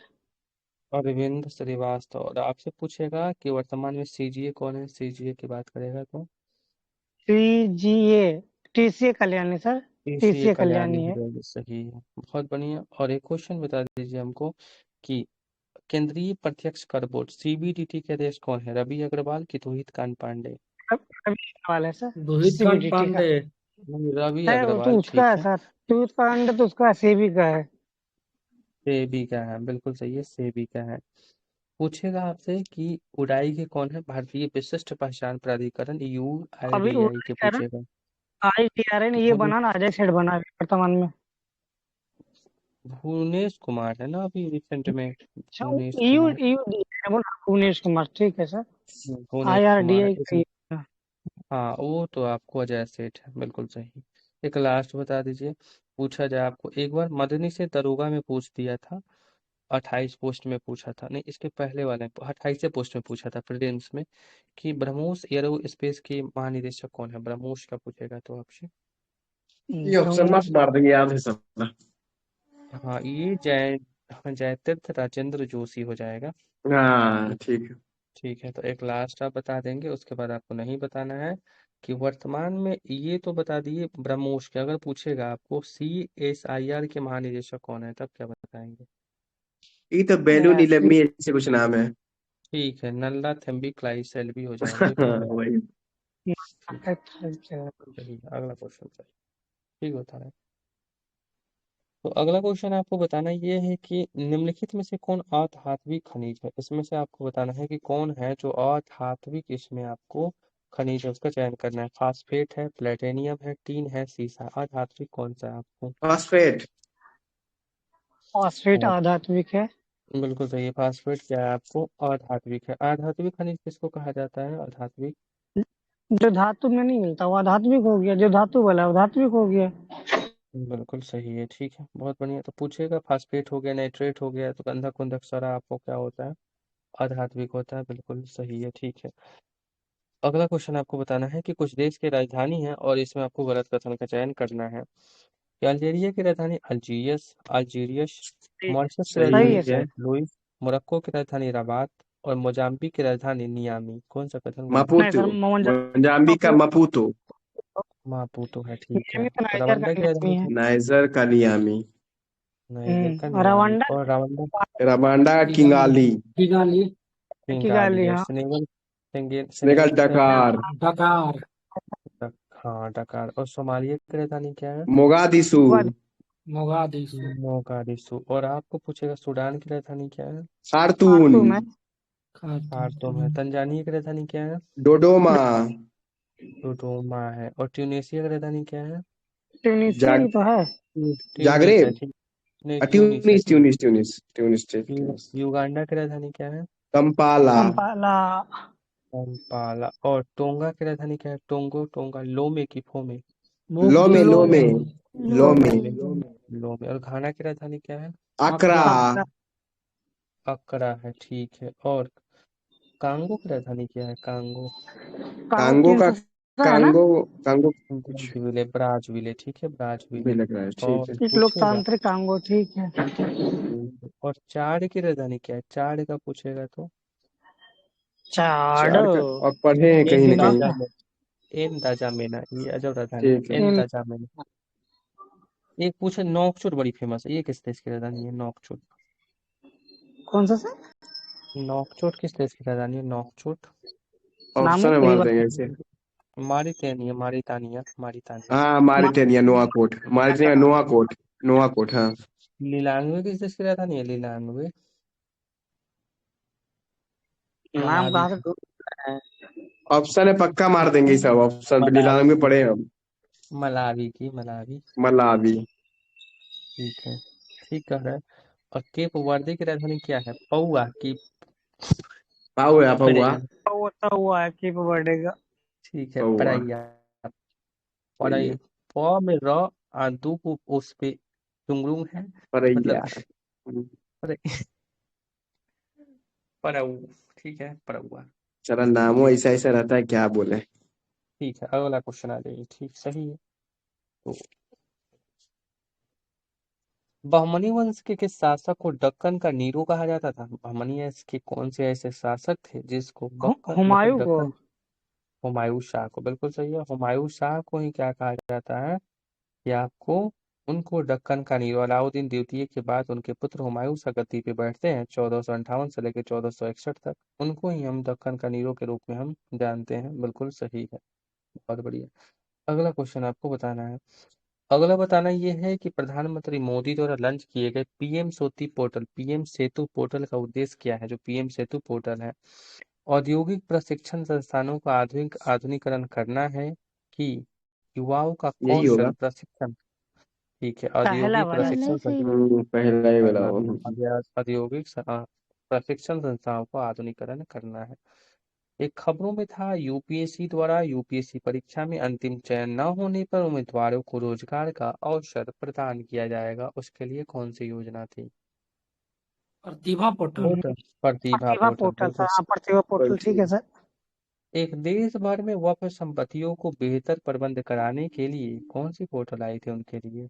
अरविंद श्रीवास्तव। और आपसे पूछेगा कि वर्तमान में सीजीए कौन है, सीजीए की बात करेगा तो CGA TCA Kalyani sir. TCA TCA Kalyani Kalyani हो है। जाएगी, सही है, बहुत बढ़िया। और एक क्वेश्चन बता दीजिए हमको कि केंद्रीय प्रत्यक्ष कर बोर्ड सीबीडीटी के अध्यक्ष कौन है? रवि अग्रवाल की रोहित कांत पांडे? रवि वाला है सर, रोहित कांत सीबीडीटी का पांडे। नहीं, रवि है। वो तो अग्रवाल उसका ठीक है है। सर, तो उसका अंडर तो उसका सेबी का है। सेबी का है, बिल्कुल सही है, सेबी का है। पूछेगा आपसे कि उडाई के कौन है? भारतीय विशिष्ट पहचान प्राधिकरण अभी यूआईडीआई के पूछेगा। ITRN ये भुवने- बना ना, अजय सेठ बना अभी वर्तमान में। भुवनेश कुमार है ना अभी रिसेंट में? अच्छा, भुवनेश यू कुमार, यू बोला भुवनेश कुमार, ठीक है सर। भुवनेश कुमार IRDI इस, का ये। हाँ, वो तो आपको अजय सेठ है, बिल्कुल सही। एक लास्ट बता दीजिए, पूछा जाए आपको एक बार मदनी से दरोगा में पूछ दिया था, 28 पोस्ट में पूछा था, नहीं इसके पहले वाले 28 पोस्ट में पूछा था प्रीलिम्स में, कि ब्रह्मोस एरो स्पेस के महानिदेशक कौन है? ब्रह्मोस का पूछेगा तो आपसे। ये ऑप्शन मत मार देंगे, याद है सब। हाँ, ये जयतीर्थ राजेंद्र जोशी हो जाएगा। हाँ, ठीक है। ठीक है, तो एक लास्ट आप बता देंगे, उसके बाद आपको नहीं बताना है कि वर्तमान में, ये तो बता दिए ब्रह्मोस के। अगर पूछेगा आपको CSIR के महानिदेशक कौन है, तब क्या बताएंगे? ये तो बेलू नीलम्मी ऐसे कुछ नाम है। ठीक है, नल्ला थेम्बी क्लाई सेल्वी हो जाएंगे, बिल्कुल आप। वही। ठीक है, अच्छा, सही है। अगला क्वेश्चन सही, ठीक होता है। तो अगला क्वेश्चन आपको बताना ये है कि निम्नलिखित में से कौन अधात्विक खनिज है। इसमें से आपको बताना है कि कौन है जो अधात्विक, इसमें आपको खनिज है उसका चयन करना है। फास्फेट है, प्लेटिनियम है, टीन है, सीसा। अधात्विक कौन सा है आपको? फॉस्फेट। फॉस्फेट हाँ, आधात्विक है। बिल्कुल सही है। फास्फेट क्या है आपको? अधात्विक है। अधात्विक खनिज किसको कहा जाता है? अधात्विक। जो धातु में नहीं मिलता वो अधात्विक हो गया, जो धातु वाला वो धात्विक हो गया। बिल्कुल सही है, ठीक है, बहुत बढ़िया। तो पूछेगा फास्फेट हो गया, नाइट्रेट हो गया, तो गंधक कुंधक सारा आपको क्या होता है? अधात्विक होता है। बिल्कुल सही है, ठीक है। अगला क्वेश्चन आपको बताना है कि कुछ देश की राजधानी है और इसमें आपको गलत कथन का चयन करना है। कि अल्जीरिया की राजधानी अल्जीरियस, अल्जीरियस। मॉरिशस की सही सही राजधानी है है। सर। Saint Louis. मोरक्को की राजधानी रबात। और मोजाम्बिक की राजधानी नियामी। कौन सा कथन गलत है? नहीं मपूतु। सर, मोजाम्बिक का मपूतु। मापुतो है, ठीक है। नियमित नाइजर का रवांडा की नियमी राजधानी है। नाइजर का नियामी। नाइजर का नियामी। रवांडा और रवांडा रवांडा का किगाली किंगाली। किगाली की किगाली गाली, है। हाँ। सेनेगल सेनेगल की राजधानी डकार। डकार हाँ, डकार। और सोमालिया की राजधानी क्या है? मोगादिशु। Mogadishu Mogadishu. और आपको पूछेगा सूडान की राजधानी क्या है? खार्तूम। खार्तूम है। खार्तूम है। तंजानिया की राजधानी क्या है? डोडोमा। डोडोमा है। और ट्यूनेशिया की राजधानी क्या है? ट्यूनीशिया जाग ही तो है। ट्यूनिस है, जागरेब। ठीक। नहीं, ट्यूनिस है, Tunis Tunis. Tunis Tunis Tunis Tunis. Uganda की राजधानी क्या है? कंपाला। कंपाला। कंपाला। और टोंगा की राजधानी क्या है? टोंगा लोमे की फोमे। लोमे मोकदिशु लोमे। लोमे। लोमे। लोमे। और घाना की राजधानी क्या है? अकरा। अकरा अक्रा। अकरा है, ठीक है। और कांगो की राजधानी क्या है? कांगो। कांगो कांगो का। किंशसा है ना। कांगो। कांगो कुछ ब्राजविले, ब्राजविले, ठीक है, भी ब्राजविले। लग रहा है, ठीक और है। एक पूछेगा। लोकतांत्रिक कांगो, ठीक है। और चाड की राजधानी क्या है? चाड का पूछेगा तो चाड़। चार का और पढ़े हैं कहीं एन ना दा, कहीं। दाजा। एन दाजा मेना, ये अजब राजधानी ठीक है। है। एन इन, दाजा मेना। एक पूछे नोकचोट, बड़ी फेमस है, ये किस देश की राजधानी है? नोकचोट। कौन सा सर? नोकचोट किस देश की राजधानी है? नोकचोट। नाम ऑप्शन एक में बार मार बता। देंगे इसे। मारितानिया, मारितानिया, मारितानिया। हाँ, मारिटेनिया नोआकोट। मारिटेनिया नोआकोट। नोआकोट, हाँ। लिलांगवे किस देश की राजधानी है? लिलांगवे। नाम मलावी। कहाँ से ढूंढ रहे हैं? ऑप्शन है, पक्का मार देंगे सब ऑप्शन पे, मलावी नीलांग में की। पड़े हैं हम। मलावी की, मलावी। मलावी। ठीक है, ठीक कह रहा है। और केप वर्दे की राजधानी क्या है? पौआ की पाहुआ पाहुआ। परेया। वो तो हुआ है कि बर्थडे का। ठीक है, पाहुआ। पड़ैया। सही है। पढ़ाई। प में र आ दू को उस पे टुंगरुंग है। परैया। मतलब परे- परऊ। ठीक है, परउआ। चला, नामो ऐसा ऐसा रहता है, क्या बोले। ठीक है, अगला क्वेश्चन आ जाइए। ठीक, सही है। तो बहमनी वंश के किस शासक को दक्कन का नीरो कहा जाता था? बहमनी वंश के कौन से ऐसे शासक थे जिसको बक्कन मतलब हुमायूं को। दक्कन? हुमायूं शाह को, बिल्कुल सही है। हुमायूं शाह को ही क्या कहा जाता है? कि आपको उनको दक्कन का नीरो। अलाउद्दीन द्वितीय के बाद उनके पुत्र हुमायूं शाह गद्दी पे बैठते हैं 1458 से लेकर 1461 तक। उनको ही हम दक्कन का नीरो के रूप में हम जानते हैं। बिल्कुल सही है, बहुत बढ़िया। अगला क्वेश्चन आपको बताना है। अगला बताना ये है कि प्रधानमंत्री मोदी द्वारा लॉन्च किए गए पीएम सेतु पोर्टल, पीएम सेतु पोर्टल का उद्देश्य क्या है? जो पीएम सेतु पोर्टल है, औद्योगिक प्रशिक्षण संस्थानों का आधुनिकीकरण करना है कि युवाओं का यही कौशल होगा। प्रशिक्षण? ठीक है, पहला औद्योगिक वाला। पहला ही प्रशिक्षण सही संस्थान। है। पहला ही वाला। पहला औद्योगिक प्रशिक्षण संस्थाओं को आधुनिकीकरण करना है। एक खबरों में था यूपीएससी द्वारा यूपीएससी परीक्षा में अंतिम चयन न होने पर उम्मीदवारों को रोजगार का अवसर प्रदान किया जाएगा। उसके लिए कौन सी योजना थी? प्रतिभा पोर्टल पोर्टल। प्रतिभा प्रतिभा पोर्टल, पोर्टल सर, बिल्कुल। हाँ प्रतिभा पोर्टल, ठीक है ठीक। सर। एक देश भर में वक्फ संपत्तियों को बेहतर प्रबंध कराने के लिए कौन सी पोर्टल आई थी उनके लिए?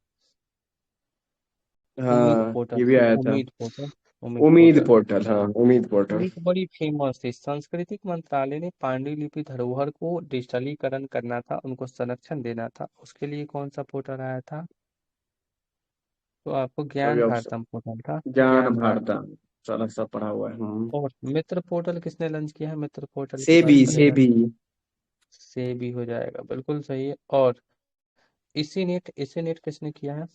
उम्मीद हाँ, पोर्टल। ये भी आया था। उम्मीद पोर्टल। उम्मीद उम्मीद पोर्टल। पोर्टल, हाँ, उम्मीद पोर्टल। एक बड़ी फेमस थी। सांस्कृतिक मंत्रालय ने पांडुलिपि धरोहर को डिजिटलीकरण करना था, उनको संरक्षण देना था। उसके लिए कौन सा पोर्टल आया था? तो आपको अभी ज्ञान ऑप्शन। भारतम पोर्टल था। ज्ञान ज्ञान भारता। भारतम। सारा सब पढ़ा हुआ है। और मित्र पोर्टल किसने लॉन्च किया है? मित्र पोर्टल की सेबी बात करेगा सेबी। से भी हो जाएगा, बिल्कुल सही है। और इसी नेट किसने किया है?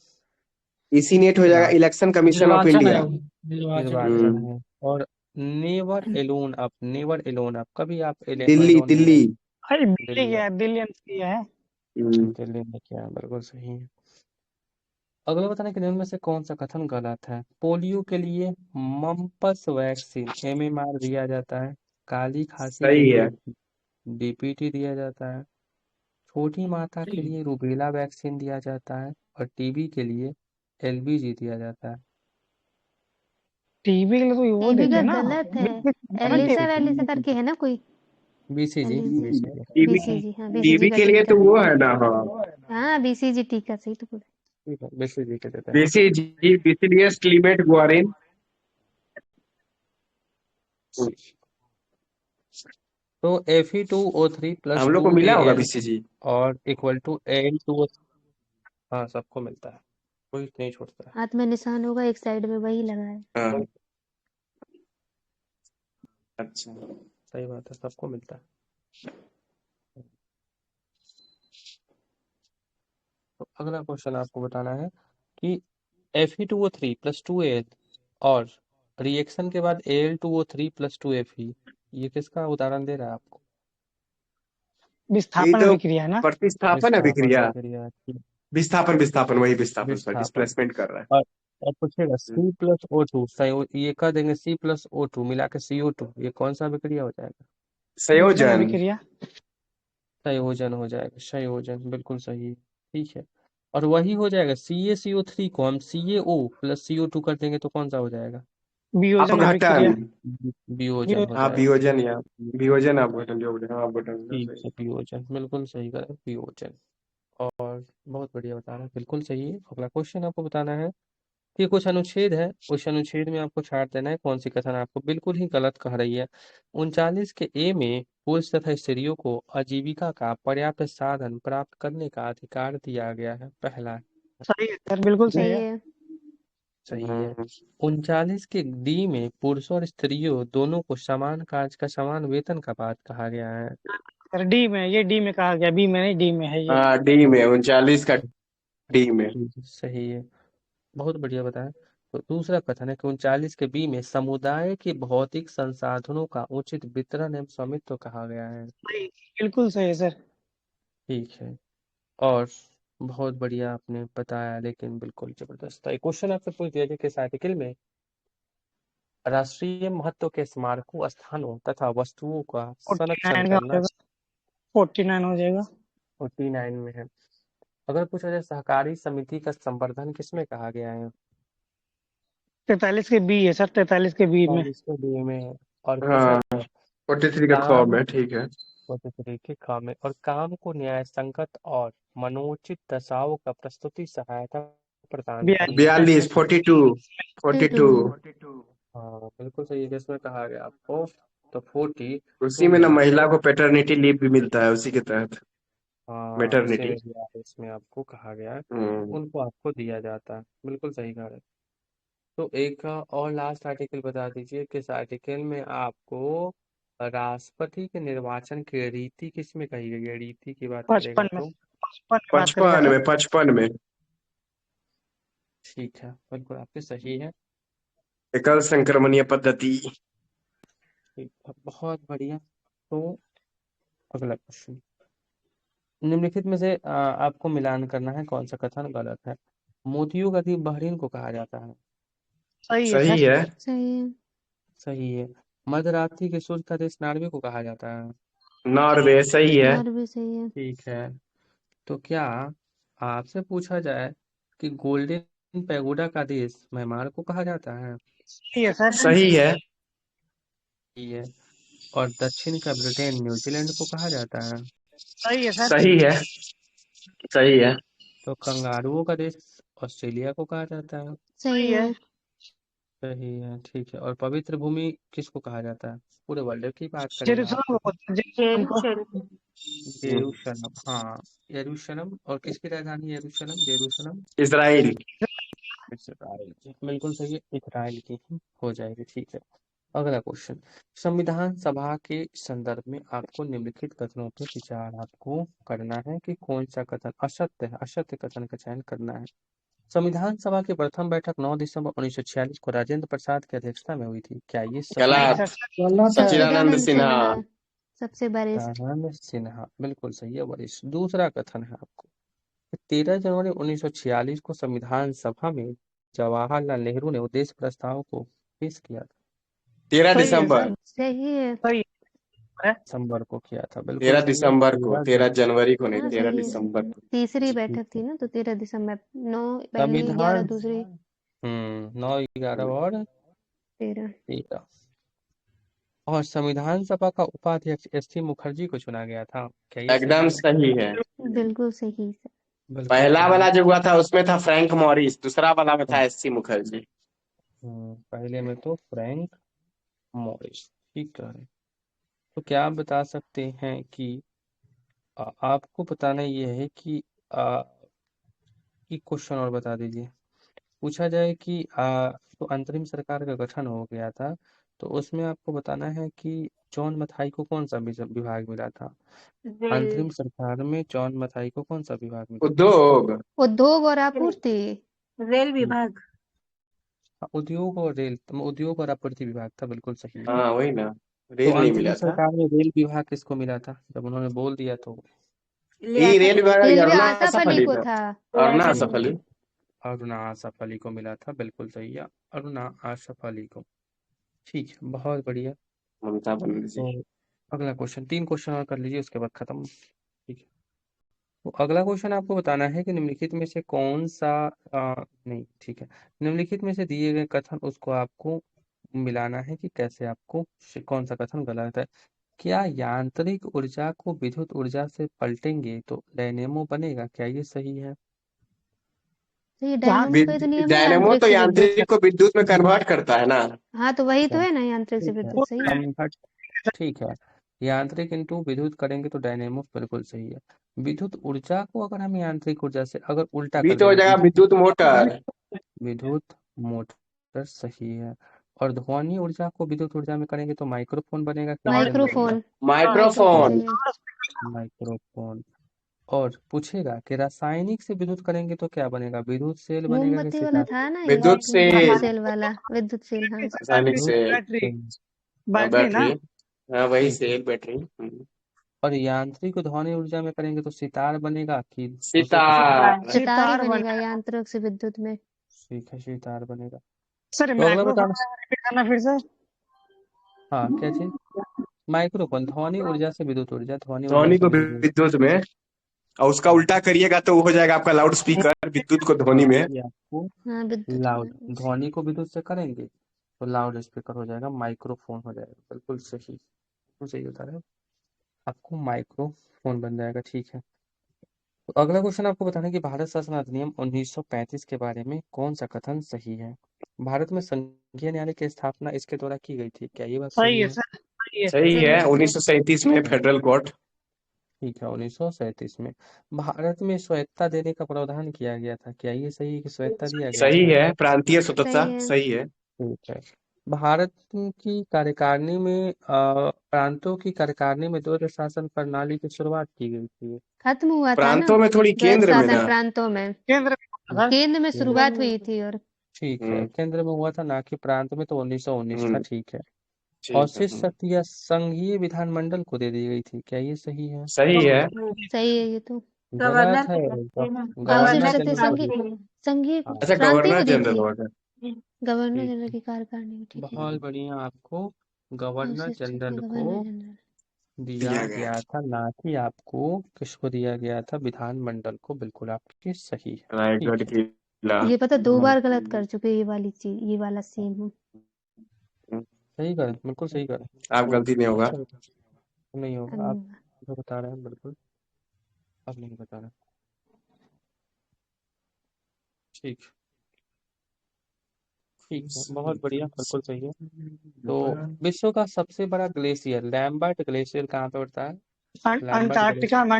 सीनेट हो जाएगा, चुनाव, इलेक्शन कमीशन ऑफ निर्वाचन इंडिया। आयोग। निर्वाचन आयोग। निर्वाचन हम्म। है। और नेवर एलोन अप, कभी आप दिल्ली एलोन नहीं दिल्ली। रहेंगे। अरे दिल्ली दिल्ली, गया, दिल्ली किया है। दिल्ली में क्या है, बिल्कुल सही है। अगला बताने के निम्न में से कौन सा कथन गलत है? पोलियो के लिए मम्पस वैक्सीन MMR दिया जाता है। काली खांसी के सही लिए है। DPT दिया जाता है। छोटी माता के ठीक। लिए रूबेला वैक्सीन दिया जाता है। और टीबी के लिए LBG दिया जाता है। टीबी के लिए तो वो टीबी देते का हैं ना, गलत है। ना एलिसा टीबी। वैलिसा करके है ना कोई। BCG ELISA, BCG TB BCG, हाँ बीसीजी टीबी का के लिए टीका। तो वो है ना, हाँ। हाँ बीसीजी टीका, सही तो बोले। ठीक है, BCG के देते हैं। बीसीजी, बीसीडीएस, क्लीमेट, गुआरिन। तो Fe2O3 प्लस हम लोग टू को मिला होगा AL बीसीजी। और इक्वल टू Al2O। हाँ, सबको मिलता है, कोई नहीं छूटता है। हाथ में निशान होगा एक साइड में, वही लगा है। हाँ। अच्छा। सही बात है, सबको मिलता है। तो अगला क्वेश्चन आपको बताना है कि Fe2O3 प्लस 2Al और रिएक्शन के बाद Al2O3 प्लस 2Fe, ये किसका उदाहरण दे रहा है आपको? ये विस्थापन तो अभिक्रिया है ना। प्रतिस्थापन विस्थापन अभिक्रिया। अभिक्रिया की। विस्थापन विस्थापन, वही विस्थापन, सर विस्थापन। डिस्प्लेसमेंट कर रहा है। और और पूछेगा C+O2 ये कह देंगे C+O2 मिला के CO2, ये कौन सा अभिक्रिया हो जाएगा? विषम संयोजन। अभिक्रिया। संयोजन हो जाएगा, संयोजन, बिल्कुल सही है। ठीक है। और वही हो जाएगा CaCO3 को हम CaO प्लस CO2 कर देंगे तो कौन सा हो जाएगा? वियोजन अपघटन। अभिक्रिया। वियोजन हो हाँ जाएगा। वियोजन, या वियोजन अपघटन जो बोले, हाँ अपघटन ठीक सही। है, वियोजन, बिल्कुल सही करें, वियोजन। और बहुत बढ़िया बता रहा है, बिल्कुल सही है। अगला क्वेश्चन आपको बताना है कि कुछ अनुच्छेद है, उस अनुच्छेद में आपको छाट देना है कौन सी कथन आपको बिल्कुल ही गलत कह रही है। 39 के ए में पुरुष तथा स्त्रियों को आजीविका का पर्याप्त साधन प्राप्त करने का अधिकार दिया गया है। पहला सही है सर, बिल्कुल सही सही है। है। सही है। 39 के डी में पुरुषों और स्त्रियों दोनों को समान कार्य का समान वेतन का बात कहा गया है। सर डी में, ये डी में कहा गया, बी में नहीं, डी में है ये। हाँ डी में, 39 का डी में। सही है, बहुत बढ़िया बताया। तो दूसरा कथन है कि 39 के बी में समुदाय के भौतिक संसाधनों का उचित वितरण एवं स्वामित्व कहा गया है। सही, बिल्कुल सही है सर। ठीक है। और बहुत बढ़िया आपने बताया, लेकिन बिल्कुल जबरदस्त था। एक क्वेश्चन आपसे पूछ दिया जाए किस आर्टिकल में राष्ट्रीय महत्व के स्मारकों, स्थानों तथा वस्तुओं का 49 संरक्षण का हो करना जाएगा, 49 हो जाएगा। 49 में है। अगर पूछा जाए सहकारी समिति का संवर्धन किसमें कहा गया है? 43 के बी है सर, 43 के बी में। 40 के बी में है। और पूछा हाँ जाए 43 का ख काम में, ठीक है। होते तरीके काम में और काम को न्याय संगत और मनोचित दशाओं का प्रस्तुति सहायता प्रदान करना। 42, 42, 42। 42। हाँ, बिल्कुल सही है। जिसमें कहा गया आपको तो 42 उसी में ना में महिला को पेटर्निटी लीव भी मिलता है, उसी के तहत। हाँ, उसी मेटर्निटी। में भी इसमें आपको कहा गया है, हम्म। उनको आपको दिया जाता है। बिल्कुल सही कहा है। तो एक और लास्ट आर्टिकल बता दीजिए किस आर्टिकल में आपको राष्ट्रपति के निर्वाचन की रीति किस में कही गई है? रीति की बात करेगा 55 में, तो 55 में बात करेगा 55 सर। में, 55 में। ठीक है, बिल्कुल आपके सही है। एकल संक्रमणीय पद्धति। ठीक है, बहुत बढ़िया। तो अगला क्वेश्चन, निम्नलिखित में से आपको मिलान करना है कौन सा कथन गलत है। मोतियों का द्वीप बहरीन को कहा जाता है। सही है सही सर। है। सही है। सही है। मध्यरात्रि के सूर्य का देश नॉर्वे को कहा जाता है। नॉर्वे, सही है। और भी सही है। ठीक है। तो क्या आपसे पूछा जाए कि गोल्डन पैगोडा का देश म्यांमार को कहा जाता है? सही है सर। सही है। सही है। और दक्षिण का ब्रिटेन न्यूजीलैंड को कहा जाता है। सही है सर। सही है। सही है। तो कंगारुओं का देश ऑस्ट्रेलिया को कहा जाता है। सही सही है। है। सही है। ठीक है। और पवित्र भूमि किसको कहा जाता है? पूरे वर्ल्ड की बात करेगा जेरूसलम आपसे को तो बोलते हैं, जेरूसलम को। यरूशलेम, हाँ यरूशलेम। और किसकी राजधानी यरूशलेम? यरूशलेम इसराइल। इस्राइल की, बिल्कुल सही है, इजराइल की ही हो जाएगी। ठीक है। अगला क्वेश्चन, संविधान सभा के संदर्भ में आपको निम्नलिखित कथनों पर विचार आपको करना है कि कौन सा कथन असत्य है, असत्य कथन का चयन करना है। संविधान सभा की प्रथम बैठक 9 दिसंबर 1946 को राजेंद्र प्रसाद की अध्यक्षता में हुई थी, क्या ये सही है? गलत। गलत है। सच्चिदानंद सिन्हा। सबसे वरिष्ठ। सच्चिदानंद सिन्हा बिल्कुल सही है, वरिष्ठ। दूसरा कथन है आपको, 13 जनवरी 1946 को संविधान सभा में जवाहरलाल नेहरू ने उद्देश्य प्रस्ताव को पेश किया था। 13 सही है दिसंबर। सर, सही है। सही है। दिसंबर को किया था, बिल्कुल 13 सही है। दिसंबर को, 13 13 जनवरी को नहीं, हाँ 13 सही है। दिसंबर को। तीसरी ठीक बैठक थी है। ना, तो 13 दिसंबर। 9 पहली 11 संविधान दूसरी 9, 11 और 13। 13। और संविधान सभा का उपाध्यक्ष एस.टी. मुखर्जी को चुना गया था, क्या ये सही एकदम है? सही है। बिल्कुल सही सर। बिल्कुल पहला सही वाला है। जो हुआ था उसमें था फ्रैंक मॉरिस, दूसरा वाला में था एससी मुखर्जी। पहले में तो फ्रैंक मॉरिस, ठीक कह रहे हैं। तो क्या आप बता सकते हैं कि आपको बताना ये है कि एक क्वेश्चन और बता दीजिए। पूछा जाए कि तो अंतरिम सरकार का गठन हो गया था, तो उसमें आपको बताना है कि जॉन मथाई को कौन सा विभाग मिला था? अंतरिम सरकार में जॉन मथाई को कौन सा विभाग मिला था? उद्योग और आपूर्ति। रेल विभाग। उद्योग और रेल, उद्योग और आपूर्ति विभाग था, बिल्कुल सही है। हाँ वही ना, तो रेल नहीं अंतरिम मिला था। सरकार में रेल विभाग किसको मिला था? जब उन्होंने बोल दिया तो ये रेल विभाग रेलवे अरुणा आसाफ अली असफ को था। था। अरुणा असफ अली। अरुणा आसफ अली को मिला था, बिल्कुल सही है, अरुणा आसफ अली को। ठीक है, बहुत बढ़िया। ममता बनर्जी। तो अगला क्वेश्चन, 3 क्वेश्चन और कर लीजिए, उसके बाद खत्म। ठीक है। तो अगला क्वेश्चन आपको बताना है कि निम्नलिखित में से कौन सा नहीं, ठीक है, निम्नलिखित में से दिए गए कथन उसको आपको मिलाना है कि कैसे आपको कौन सा कथन गलत है। क्या यांत्रिक ऊर्जा को विद्युत ऊर्जा से पलटेंगे तो डायनेमो बनेगा, क्या ये सही है? तो ये डायनेमो का तो नियम है डायनेमो यांत्रिक तो से विद्युत। यांत्रिक को विद्युत में कन्वर्ट करता है ना। हाँ तो वही तो अच्छा, है ना, यांत्रिक से ठीक है, विद्युत। सही है। कन्वर्ट, ठीक है। यांत्रिक इंटू विद्युत करेंगे तो डायनेमो, बिल्कुल सही है। विद्युत ऊर्जा को अगर हम यांत्रिक ऊर्जा से अगर उल्टा बी कर तो हो देंगे, जाएगा विद्युत मोटर। विद्युत मोटर सही है। और ध्वनि ऊर्जा को विद्युत ऊर्जा में करेंगे तो माइक्रोफोन बनेगा कि सेल बनेगा? माइक्रोफोन। माइक्रोफोन। सही है। माइक्रोफोन। और पूछेगा कि रासायनिक से विद्युत करेंगे तो क्या बनेगा, विद्युत सेल बनेगा कि मोमबत्ती वाला सितार? था ना ये, विद्युत से। विद्युत सेल वाला। विद्युत सेल, हाँ। रासायनिक से। बैटरी। हाँ, बैटरी ना। बैटरी। हाँ वही सेल बैटरी। और यांत्रिक को ध्वनि ऊर्जा में करेंगे तो सितार बनेगा कि दूसरे किसी? सितार। सितार ही सितार बनेगा बना। यांत्रिक से विद्युत में। ठीक है, सितार बनेगा। सर तो अगला माइक्रोफोन बताना। रिपीट करना फिर से। हाँ, क्या चीज? माइक्रोफोन ध्वनि ऊर्जा से विद्युत ऊर्जा, ध्वनि ऊर्जा ध्वनि से को विद्युत ऊर्जा। विद्युत में, और उसका उल्टा करिएगा तो वो हो जाएगा आपका लाउड स्पीकर, विद्युत को ध्वनि हाँ, में। ये आपको हाँ विद्युत लाउड, में। ध्वनि को विद्युत से करेंगे तो लाउड स्पीकर हो जाएगा, माइक्रोफोन हो जाएगा, बिल्कुल सही, बिल्कुल सही बता रहे हो, आपको माइक्रोफोन बन जाएगा। ठीक है। तो अगला क्वेश्चन आपको बताना है कि भारत शासन अधिनियम 1935 के बारे में कौन सा कथन सही है? भारत में संघीय न्यायालय की स्थापना इसके द्वारा की गई थी, क्या ये बात सही सही है है? सर, सही है। सही सही है, है। 1937 में फेडरल कोर्ट। ठीक है, 1937 में। भारत में स्वायत्तता देने का प्रावधान किया गया था, क्या ये सही है कि स्वायत्तता दिया गया सही था? है, प्रांतीय स्वतंत्रता सही है। सही है। ठीक है। भारत की कार्यकारिणी में प्रांतों की कार्यकारिणी में द्वैध शासन प्रणाली की शुरुआत की गई थी। खत्म हुआ था ना प्रांतों में थोड़ी द्वैध केंद्र में शासन, ना। प्रांतों में। केंद्र में था। केंद्र में शुरुआत हुई थी। और ठीक है, केंद्र में हुआ था ना कि प्रांत में, तो 1919 था। ठीक है। और ठीक है। शेष शक्ति या संघीय विधानमंडल को दे दी गई थी, क्या ये सही है? सही है। सही है ये तो। गलत गवर्नर है। के पास थे ना। अवशिष्ट गवर्नर शक्ति जनरल को दी। संघीय, संघीय हाँ, अच्छा, प्रांतीय गवर्नर को दी जनरल थी। होगा। गवर्नर ठीक, जनरल की कार्यकारिणी। ठीक है। बहुत बढ़िया, आपको गवर्नर अवशिष्ट शक्ति जनरल को गवर्नर जनरल। दिया दिया गया। गया था, ना कि आपको किसको दिया गया था, विधानमंडल को, बिल्कुल आपकी सही है। रायगढ़ ठीक है। किला। ये पता 2 बार गलत कर चुके ये वाली चीज, ये वाला सीन हूँ। सही करें, बिल्कुल सही करें। आप गलती नहीं होगा। अच्छा बता, नहीं अब होगा, नहीं आप होगा। जो बता रहे हैं बिल्कुल, अब नहीं बता रहे। ठीक, ठीक है, बहुत बढ़िया, बिल्कुल सही है। तो विश्व का सबसे बड़ा ग्लेशियर लैम्बर्ट ग्लेशियर कहाँ पे पड़ता है? लैम्बर्ट अंटार्कटिका में,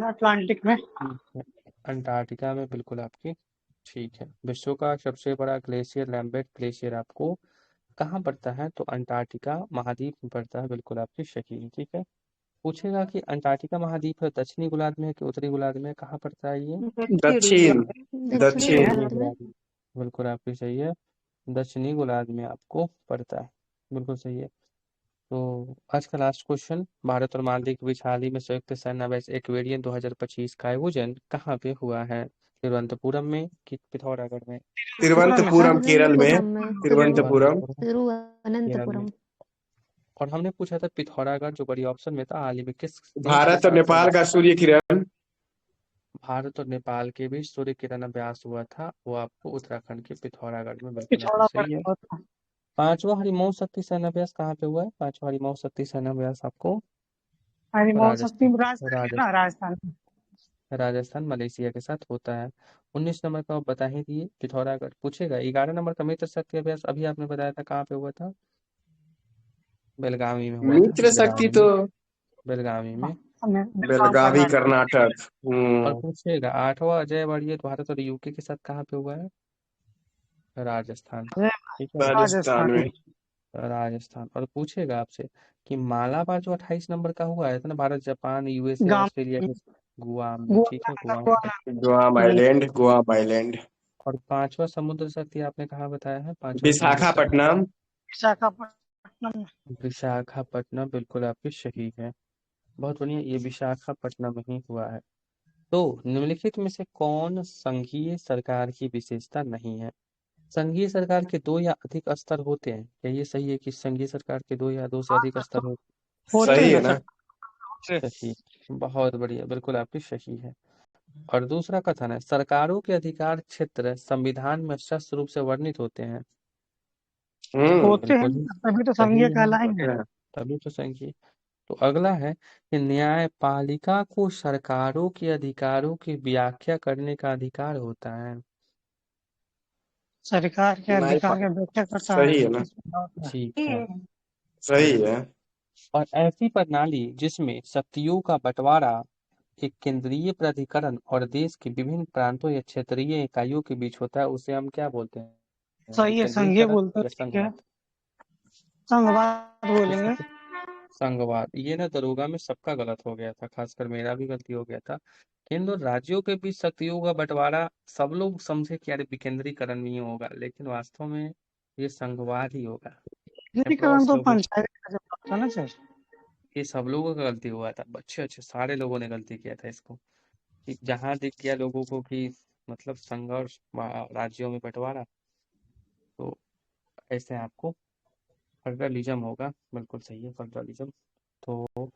अटलांटिक में। ठीक है, अंटार्कटिका में, बिल्कुल आपकी ठीक है। विश्व का सबसे बड़ा ग्लेशियर लैम्बर्ट ग्लेशियर आपको कहाँ पड़ता है? तो अंटार्कटिका महाद्वीप में पड़ता है, बिल्कुल आपकी सही है। ठीक है। पूछेगा कि अंटार्कटिका महाद्वीप है दक्षिणी गोलार्ध में है कि उत्तरी गोलार्ध में है, कहाँ पड़ता है ये? दक्षिण दक्षिणी दक्षिण गोलार्ध में। गोलार्ध में। बिल्कुल आपकी सही है, दक्षिणी गोलार्ध में आपको पड़ता है, बिल्कुल सही है। तो आज का लास्ट क्वेश्चन, भारत और मालदीव के बीच हाल ही में संयुक्त सेनाबैस एक्वेरियन 2025 का आयोजन कहाँ पे हुआ है? तिरुवनंतपुरम में कि पिथौरागढ़ में? तिरुवनंतपुरम केरल में। तिरुवनंतपुरम में। तिरुवनंतपुरम केरल तिरुवनंतपुरम। में। और हमने पूछा था पिथौरागढ़, जो बड़ी ऑप्शन में था, हाल ही में किस देश के भारत और साथ नेपाल का सूर्य किरण। भारत और नेपाल के बीच सूर्य किरण अभ्यास हुआ था, वो आपको उत्तराखंड के पिथौरागढ़ में, बिल्कुल आपकी सही है। पांचवा हरिमोह शक्ति सेनाभ्यास कहाँ पे हुआ है? पांचवा हरिमोह शक्ति सेनाभ्यास आपको राजस्थान। राजस्थान मलेशिया के साथ होता है। 19 नंबर का आप बता ही दिए, पिथौरागढ़। पूछेगा 11 नंबर का मित्र शक्ति अभ्यास, अभी आपने बताया था कहाँ पे हुआ था? बेलगावी में हुआ था, मित्र शक्ति तो बेलगावी में। बेलगावी कर्नाटक। और पूछेगा 8वां अजय वाड़िया भारत और यूके के साथ कहाँ पे हुआ है? राजस्थान, ठीक है, राजस्थान में। राजस्थान। और पूछेगा आपसे कि मालाबार जो 28 नंबर का हुआ है ना, भारत जापान यूएसए ऑस्ट्रेलिया के गुआम में, ठीक है, Guam. Guam island, Guam island. और पांचवा समुद्र शक्ति आपने कहाँ बताया है? पांचवा विशाखापट्टनम। विशाखापट्टनम, बिल्कुल आपकी सही है, बहुत बढ़िया, ये विशाखापट्टनम में ही हुआ है। तो निम्नलिखित में से कौन संघीय सरकार की विशेषता नहीं है? संघीय सरकार के 2 या अधिक स्तर होते हैं, क्या ये सही है कि संघीय सरकार के 2 या 2 से अधिक स्तर होते सही है ना? हैं? सही, बहुत बढ़िया, बिल्कुल आपकी सही है। और दूसरा कथन है, सरकारों के अधिकार क्षेत्र संविधान में स्पष्ट रूप से वर्णित होते हैं। बिल्कुल तभी तो सही संघीय है, कहलाएंगे। तभी तो संघीय। तो अगला है कि न्यायपालिका को सरकारों के अधिकारों की व्याख्या करने का अधिकार होता है। सरकार के अधिकार की व्याख्या करता सही है ना? ठीक है। सही है। और ऐसी प्रणाली जिसमें शक्तियों का बंटवारा एक केंद्रीय प्राधिकरण और देश के विभिन्न प्रांतों या क्षेत्रीय इकाइयों के बीच होता है, उसे हम क्या बोलते हैं? सही है, संघीय केंद्रीकरण बोलते या हैं। संघवाद? संघवाद बोलेंगे। संघवाद, ये ना दरोगा में सबका गलत हो गया था, खासकर मेरा भी गलती हो गया था। केंद्र और राज्यों के बीच शक्तियों का बंटवारा सब लोग समझे कि यार विकेंद्रीकरण नहीं होगा, लेकिन वास्तव में ये संघवाद ही होगा। विकेंद्रीकरण तो लोगों पंचायत का जब होता है ना सर। ये सब लोगों का गलती हुआ था, अच्छे अच्छे सारे लोगों ने गलती किया था इसको, कि जहां दिख गया लोगों को कि मतलब संघर्ष राज्यों में बंटवारा, तो ऐसे आपको फेडरलिज्म होगा, बिल्कुल सही है, फेडरलिज्म। तो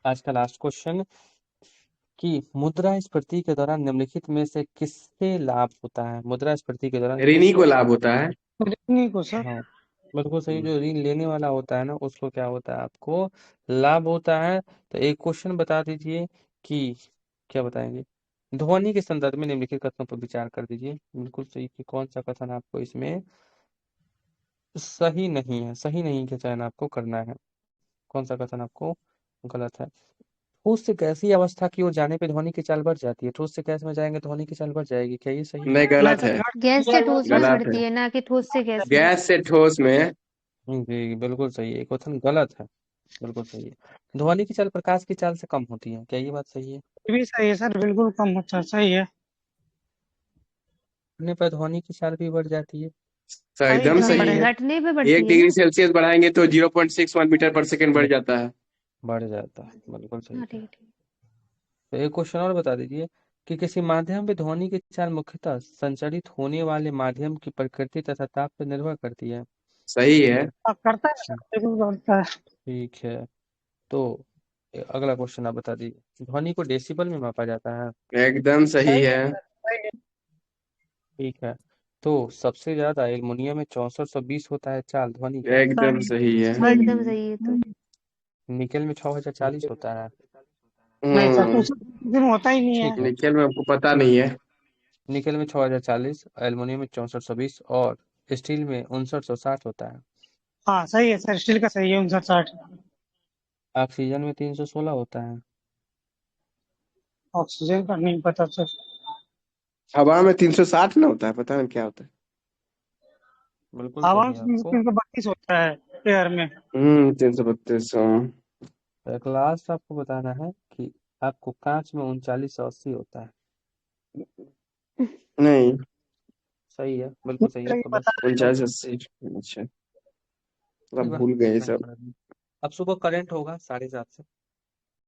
आज का लास्ट क्वेश्चन कि मुद्रास्फीति के दौरान निम्नलिखित में से किससे लाभ होता है? मुद्रास्फीति के दौरान ऋणी को किससे लाभ होता है। ऋणी को सर। हाँ, बिल्कुल सही, जो ऋण लेने वाला होता है ना, उसको क्या होता है? आपको लाभ होता है। तो एक क्वेश्चन बता दीजिए कि क्या बताएंगे? ध्वनि के संदर्भ में निम्नलिखित कथनों पर विचार कर दीजिए, बिल्कुल सही, कि कौन सा कथन आपको इसमें सही नहीं है, सही नहीं का चयन आपको करना है, कौन सा कथन आपको गलत है? ठोस से गैसीय अवस्था की ओर जाने पे ध्वनि की चाल बढ़ जाती है, ठोस से गैस में जाएंगे ध्वनि की चाल बढ़ जाएगी, क्या ये सही है? नहीं, गलत है। गैस से ठोस में गलत बढ़ती है। है, ना कि ठोस से गैस में। गैस से ठोस में। जी बिल्कुल सही है, कथन गलत है, बिल्कुल सही है। ध्वनि की चाल प्रकाश की चाल से कम होती है, क्या ये बात सही है? ये भी सही है सर, बिल्कुल कम होता है, सही है। घटने पर ध्वनि की चाल भी बढ़ जाती है। एकदम सही है। घटने पे 1 बढ़ती है डिग्री ना। सेल्सियस बढ़ाएंगे तो 0.61 मीटर पर सेकंड बढ़ जाता है। बढ़ जाता है, बिल्कुल सही हाँ है। ठीक ठीक। तो एक क्वेश्चन और बता दीजिए कि किसी माध्यम पे ध्वनि की चाल मुख्यतः संचरित होने वाले माध्यम की प्रकृति तथा ताप पर निर्भर करती है। सही है। करता है सर, बिल्कुल करता है। ठीक है। तो अगला क्वेश्चन आप बता दीजिए, ध्वनि को डेसिबल में मापा जाता है। एकदम सही है। ठीक है। तो सबसे ज्यादा एल्युमिनियम में 6420 होता है चाल ध्वनि का। एकदम सही है। एकदम सही है तो। निकेल में 6040 होता है। नहीं सर, उस दिन होता ही नहीं है। ठीक है, निकेल में आपको पता नहीं है। निकेल में 6040, एल्युमिनियम में 6420 और स्टील में 5960 होता है। हाँ सही है सर, स्टील का सही है 5960। ऑक्सीजन में 316 होता है। ऑक्सीजन का नहीं पता सर। हवा में 360 ना होता है, पता नहीं क्या होता है। बिल्कुल हवा सही है में आपको। 332 होता है एयर में। 332। तो एक लास्ट आपको बताना है कि आपको कांच में 3980 होता है। नहीं, सही है, बिल्कुल सही है। तो बस 49 80। अच्छा, ठीक मतलब है, भूल गए नहीं सब। पढ़ा। अब सुबह करंट होगा 7:30 से।